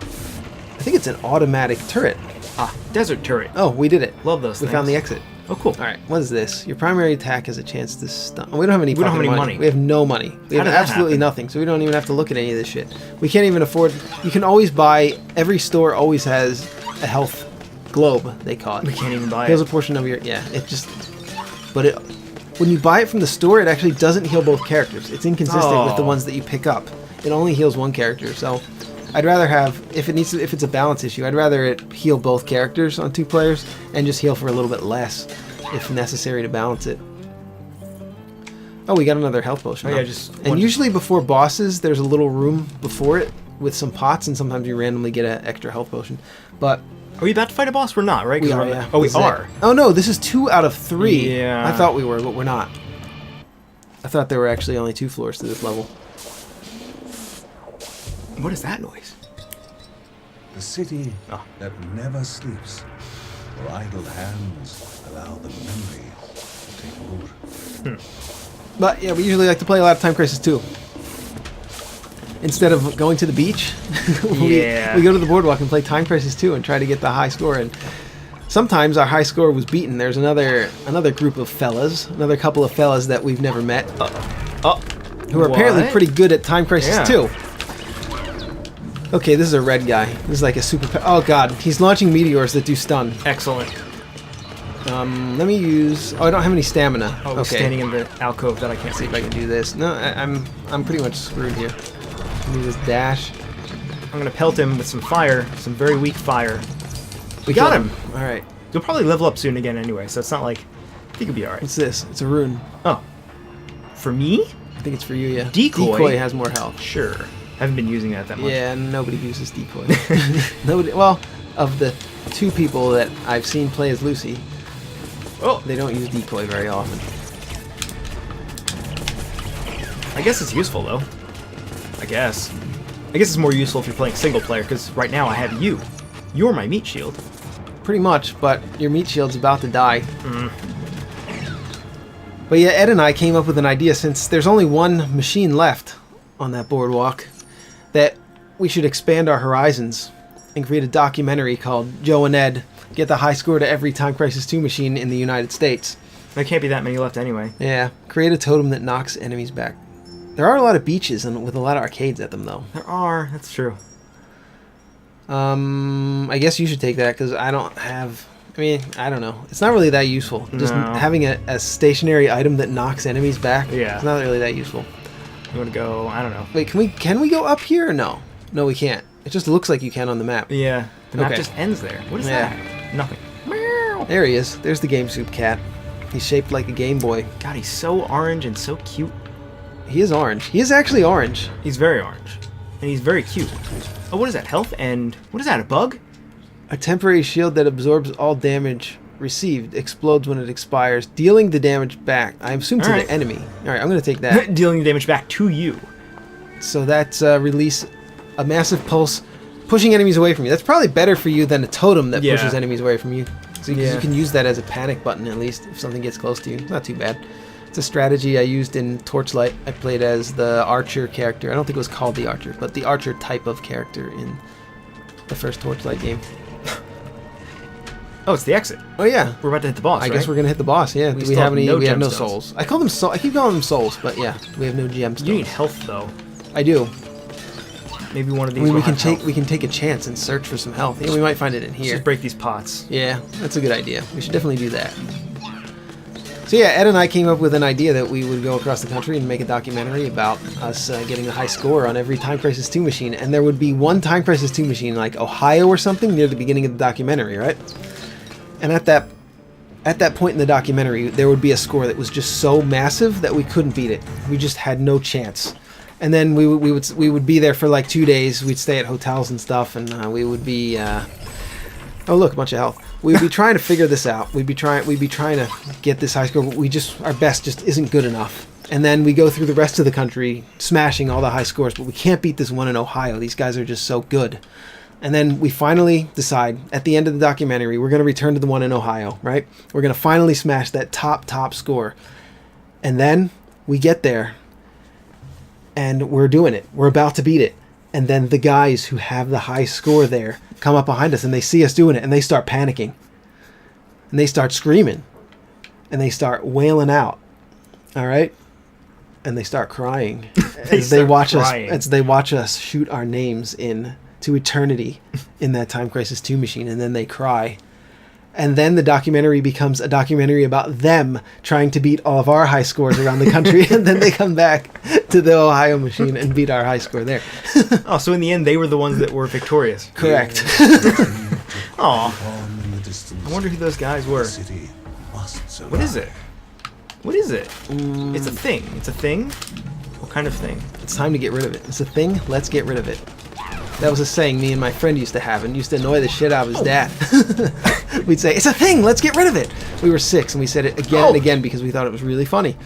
I think it's an automatic turret. Ah, desert turret. Oh, we did it. Love those We things. found the exit. Oh, cool. All right, what is this? Your primary attack has a chance to stun. We don't have any. We don't have any money. money. We have no money. We How have did that absolutely happen? nothing. So we don't even have to look at any of this shit. We can't even afford. You can always buy. Every store always has a health globe. They call it. We can't even buy Heals it. a portion of your. Yeah, it just. But it. When you buy it from the store, it actually doesn't heal both characters. It's inconsistent with the ones that you pick up. It only heals one character. So, I'd rather have if it's a balance issue, I'd rather it heal both characters on 2 players and just heal for a little bit less if necessary to balance it. Oh, we got another health potion. Oh, huh? yeah, just And one. usually before bosses, there's a little room before it with some pots, and sometimes you randomly get an extra health potion. But Are we about to fight a boss? We're not, right? 'Cause we we're are. on the- Yeah. Oh, we This is are. it. Oh no, this is 2 out of 3. Yeah. I thought we were, but we're not. I thought there were actually only 2 floors to this level. What is that noise? The city Oh. that never sleeps, where idle hands allow the memories to take root. But yeah, we usually like to play a lot of Time Crisis 2. Instead of going to the beach, Yeah. we go to the boardwalk and play Time Crisis 2 and try to get the high score. And sometimes our high score was beaten. There's another group of fellas, another couple of fellas that we've never met, who are apparently What? pretty good at Time Crisis Yeah. 2. Okay, this is a red guy. This is like a super. Oh god, he's launching meteors that do stun. Excellent. Let me use... Oh, I don't have any stamina. Oh, okay. Standing in the alcove that I can't See if I can do this. No, I'm pretty much screwed here. Let me just dash. I'm gonna pelt him with some fire, some very weak fire. We got him! Alright. You'll probably level up soon again anyway, so it's not like... I think you'll be alright. What's this? It's a rune. Oh. For me? I think it's for you, yeah. Decoy? Decoy has more health. Sure. Haven't been using that much. Yeah, nobody uses Decoy. Nobody. Well, of the 2 people that I've seen play as Lucy, they don't use Decoy very often. I guess it's useful, though. I guess it's more useful if you're playing single player, because right now I have you. You're my meat shield. Pretty much, but your meat shield's about to die. But yeah, Ed and I came up with an idea, since there's only one machine left on that boardwalk, that we should expand our horizons and create a documentary called Joe and Ed Get the High Score to Every Time Crisis 2 Machine in the United States. There can't be that many left anyway. Yeah, create a totem that knocks enemies back. There are a lot of beaches and with a lot of arcades at them, though. There are, that's true. I guess you should take that, because I don't have... I mean, I don't know. It's not really that useful. Just having a stationary item that knocks enemies back. Yeah. It's not really that useful. You want to go, I don't know. Wait, can we go up here or no? No, we can't. It just looks like you can on the map. Yeah, the map just ends there. What is that? Nothing. There he is. There's the Game Soup cat. He's shaped like a Game Boy. God, he's so orange and so cute. He is orange. He is actually orange. He's very orange. And he's very cute. Oh, what is that? Health and... What is that, a bug? A temporary shield that absorbs all damage received explodes when it expires, dealing the damage back. I assume to the enemy. Alright, I'm going to take that. Dealing the damage back to you. So that's release a massive pulse, pushing enemies away from you. That's probably better for you than a totem that pushes enemies away from you. So you can use that as a panic button, at least, if something gets close to you. Not too bad. It's a strategy I used in Torchlight. I played as the Archer character. I don't think it was called the Archer, but the Archer type of character in the first Torchlight game. Oh, it's the exit. Oh yeah, we're about to hit the boss. I guess we're gonna hit the boss. Yeah. Do we have any? We have no souls. I call them I keep calling them souls, but yeah, we have no gemstones. You need health though. I do. Maybe one of these. I mean, we can take a chance and search for some health. Yeah, we might find it in here. Just break these pots. Yeah, that's a good idea. We should definitely do that. So yeah, Ed and I came up with an idea that we would go across the country and make a documentary about us getting a high score on every Time Crisis 2 machine, and there would be one Time Crisis 2 machine, like Ohio or something, near the beginning of the documentary, right? And at that point in the documentary, there would be a score that was just so massive that we couldn't beat it. We just had no chance. And then we would be there for like 2 days. We'd stay at hotels and stuff, and we would be. Oh look, a bunch of health. We'd be trying to figure this out. We'd be trying to get this high score, but our best just isn't good enough. And then we go through the rest of the country, smashing all the high scores, but we can't beat this one in Ohio. These guys are just so good. And then we finally decide, at the end of the documentary, we're going to return to the one in Ohio, right? We're going to finally smash that top score. And then we get there, and we're doing it. We're about to beat it. And then the guys who have the high score there come up behind us, and they see us doing it, and they start panicking. And they start screaming. And they start wailing out. All right? And they start crying. as they watch us shoot our names to eternity in that Time Crisis 2 machine, and then they cry. And then the documentary becomes a documentary about them trying to beat all of our high scores around the country, and then they come back to the Ohio machine and beat our high score there. Oh, so in the end, they were the ones that were victorious. Correct. Aw. I wonder who those guys were. What is it? What is it? It's a thing. It's a thing? What kind of thing? It's time to get rid of it. It's a thing. Let's get rid of it. That was a saying me and my friend used to have, and used to annoy the shit out of his dad. We'd say, "It's a thing, let's get rid of it." We were 6, and we said it again and again because we thought it was really funny.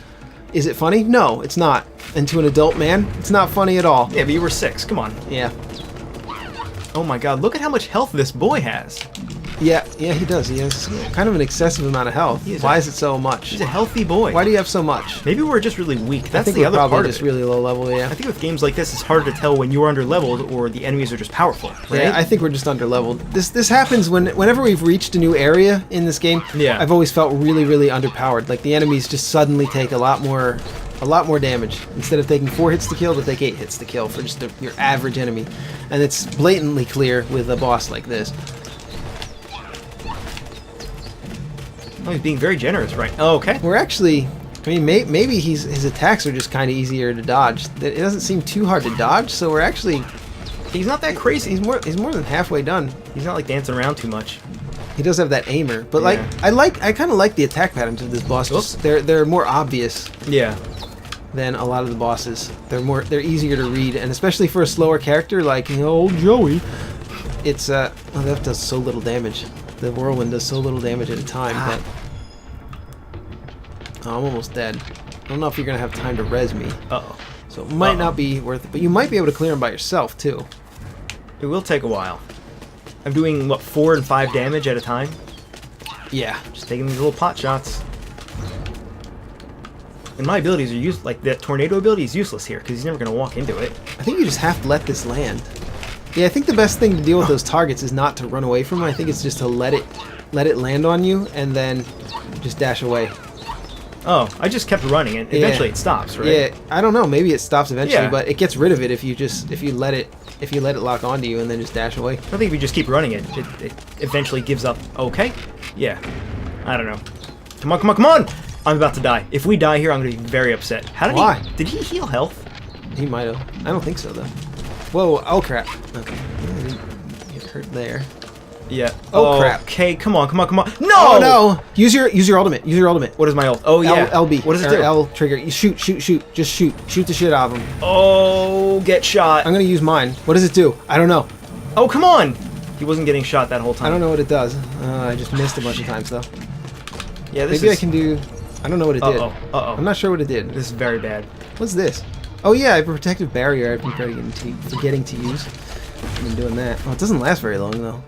Is it funny? No, it's not. And to an adult man, it's not funny at all. Yeah, but you were 6, come on. Yeah. Oh my god, look at how much health this boy has. Yeah, he does. He has kind of an excessive amount of health. Why is it so much? He's a healthy boy. Why do you have so much? Maybe we're just really weak. That's the other part of it. Just really low level, yeah. I think with games like this, it's harder to tell when you're under leveled or the enemies are just powerful. Right? Yeah, I think we're just under leveled. This happens whenever we've reached a new area in this game. Yeah. I've always felt really, really underpowered. Like the enemies just suddenly take a lot more damage. Instead of taking 4 hits to kill, they take 8 hits to kill for just your average enemy. And it's blatantly clear with a boss like this. Oh, he's being very generous, right? Oh, okay. We're actually... I mean, maybe his attacks are just kind of easier to dodge. It doesn't seem too hard to dodge, so we're actually... He's not that crazy. He's more than halfway done. He's not like dancing around too much. He does have that aimer, but Yeah. I kind of like the attack patterns of this boss. Just, they're more obvious Yeah. than a lot of the bosses. They're easier to read, and especially for a slower character like old Joey, it's well, that does so little damage. The whirlwind does so little damage at a time that I'm almost dead. I don't know if you're gonna have time to res me. Uh-oh. So it might not be worth it, but you might be able to clear him by yourself too. It will take a while. I'm doing, what, 4 and 5 damage at a time? Yeah. Just taking these little pot shots. And my abilities are useless. Like, that tornado ability is useless here, because he's never going to walk into it. I think you just have to let this land. Yeah, I think the best thing to deal with those targets is not to run away from them. I think it's just to let it land on you, and then just dash away. Oh, I just kept running, and eventually it stops, right? Yeah, I don't know. Maybe it stops eventually, Yeah. but it gets rid of it if you let it lock onto you and then just dash away. I think if you just keep running it eventually gives up. Okay? Yeah. I don't know. Come on, come on, come on! I'm about to die. If we die here, I'm going to be very upset. How did Why? Did he heal health? He might have. I don't think so, though. Whoa, oh crap. Okay. I didn't get hurt there. Yeah. Oh, crap. Okay, come on, come on, come on. No! Oh no! Use your ultimate. Use your ultimate. What is my ult? Oh, yeah. LB. What does it or do? L trigger. You shoot. Just shoot. Shoot the shit out of him. Oh, get shot. I'm gonna use mine. What does it do? I don't know. Oh, come on! He wasn't getting shot that whole time. I don't know what it does. I just missed a bunch of times, though. Yeah, this Maybe is... I can do... I don't know what it did. Uh-oh. I'm not sure what it did. This is very bad. What's this? Oh yeah, I have a protective barrier I've been forgetting to use. I've been doing that. Well, it doesn't last very long, though.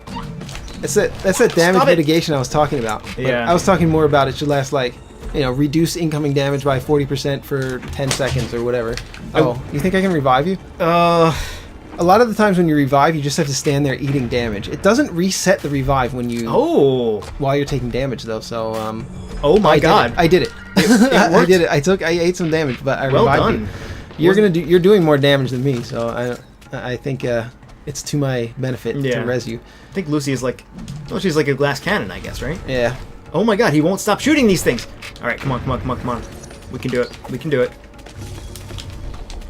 That's that damage mitigation I was talking about. But Yeah. I was talking more about it should last, like, reduce incoming damage by 40% for 10 seconds or whatever. Oh, you think I can revive you? A lot of the times when you revive, you just have to stand there eating damage. It doesn't reset the revive when you... Oh! While you're taking damage, though, so... Oh my god. I did it. It worked? I did it. I ate some damage, but I Well revived done. you. You're doing more damage than me, so I think it's to my benefit to res you. I think Lucy is like... Well, she's like a glass cannon, I guess, right? Yeah. Oh my god, he won't stop shooting these things! Alright, come on, come on, come on, come on. We can do it. We can do it.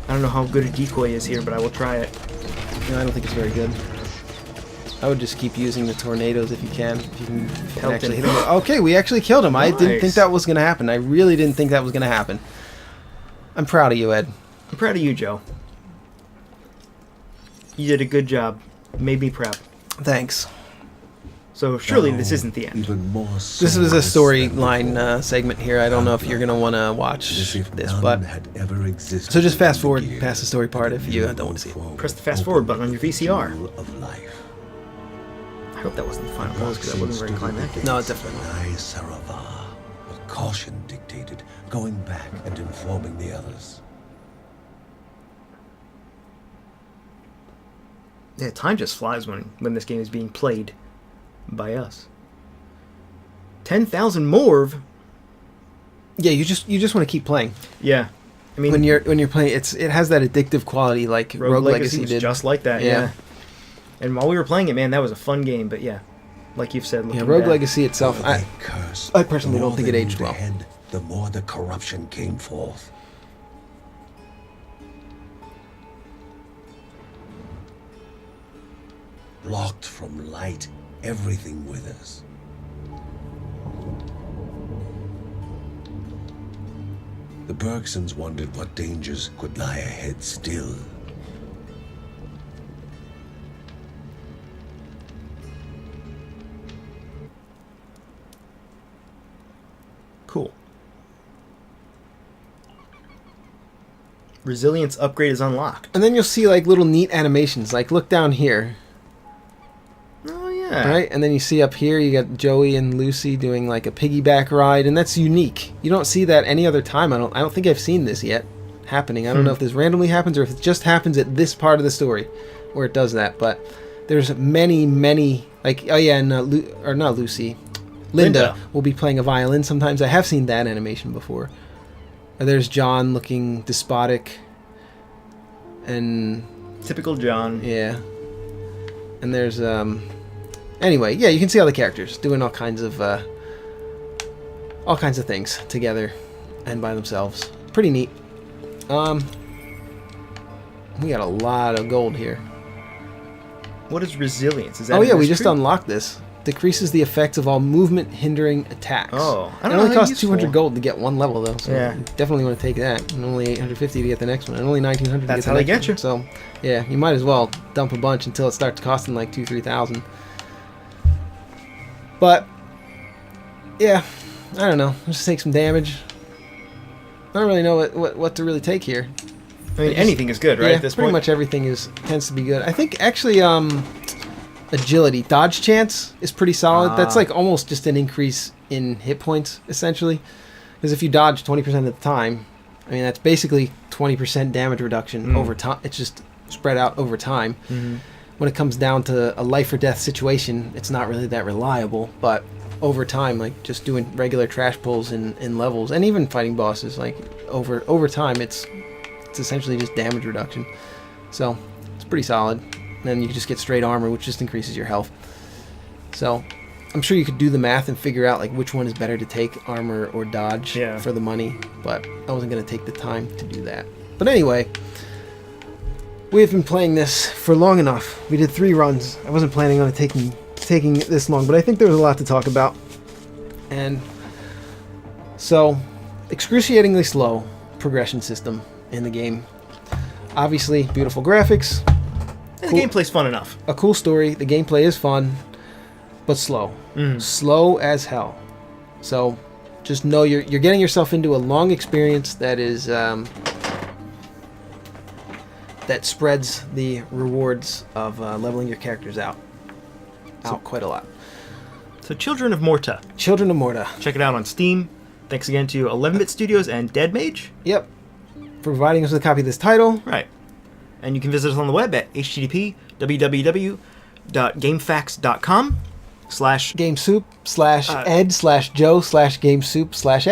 I don't know how good a decoy is here, but I will try it. No, I don't think it's very good. I would just keep using the tornadoes if you can. If you can actually hit him. Okay, we actually killed him. I didn't think that was going to happen. I really didn't think that was going to happen. I'm proud of you, Ed. I'm proud of you, Joe. You did a good job. Made me proud. Thanks. So surely this isn't the end. Even more This was a storyline segment here. I don't know if you're going to want to watch this, but... So just fast forward past the story part if you don't want to see it. Press the fast forward button on your VCR. Of life. I hope that wasn't the final pose because that wasn't very climactic. No, it's definitely not. Sarava, but caution dictated going back and informing the others. Yeah, time just flies when this game is being played by us. 10,000 Morv. Yeah, you just want to keep playing. Yeah, I mean when you're playing, it has that addictive quality like Rogue Legacy was did. just like that. Yeah. And while we were playing it, man, that was a fun game. But yeah, like you've said, yeah, Rogue Legacy itself, I personally don't think it aged well. The more the corruption came forth. Blocked from light, everything withers. The Bergsons wondered what dangers could lie ahead still. Cool. Resilience upgrade is unlocked. And then you'll see like little neat animations. Like look down here. Oh yeah. Right, and then you see up here you got Joey and Lucy doing like a piggyback ride, and that's unique. You don't see that any other time. I don't think I've seen this yet happening. I don't know if this randomly happens or if it just happens at this part of the story where it does that. But there's many like and or not Lucy, Linda will be playing a violin sometimes. I have seen that animation before. Or there's John looking despotic, and typical John. Yeah. And there's anyway, yeah, you can see all the characters doing all kinds of all kinds of things together and by themselves. Pretty neat. We got a lot of gold here. What is resilience? Is that Oh yeah, we mystery? just unlocked this. Decreases the effects of all movement hindering attacks. Oh, I it don't know only how costs useful. 200 gold to get one level though, so Yeah. you definitely want to take that. And only 850 to get the next one, and only 1900 to That's get how the they next get one. So yeah, you might as well dump a bunch until it starts costing like 2,000-3,000. But yeah, I don't know. Just take some damage. I don't really know what to really take here. I mean, anything is good, right? Yeah, at this pretty point? much everything tends to be good. I think actually agility, dodge chance is pretty solid. That's like almost just an increase in hit points essentially, because if you dodge 20% of the time, I mean that's basically 20% damage reduction over time. It's just spread out over time. When it comes down to a life or death situation, it's not really that reliable, but over time, like just doing regular trash pulls in levels and even fighting bosses, like over time, it's essentially just damage reduction. So it's pretty solid. And then you can just get straight armor, which just increases your health. So I'm sure you could do the math and figure out like which one is better to take, armor or dodge, for the money, but I wasn't going to take the time to do that. But anyway, we've been playing this for long enough. We did 3 runs. I wasn't planning on it taking this long, but I think there was a lot to talk about. And so, excruciatingly slow progression system in the game. Obviously, beautiful graphics. And the gameplay's fun enough. A cool story. The gameplay is fun, but slow. Slow as hell. So, just know you're getting yourself into a long experience that is that spreads the rewards of leveling your characters out quite a lot. So Children of Morta. Children of Morta. Check it out on Steam. Thanks again to 11-Bit Studios and Dead Mage. Yep. For providing us with a copy of this title. Right. And you can visit us on the web at http://www.gamefax.com/. GameSoup /ed/Joe/GameSoup/ed.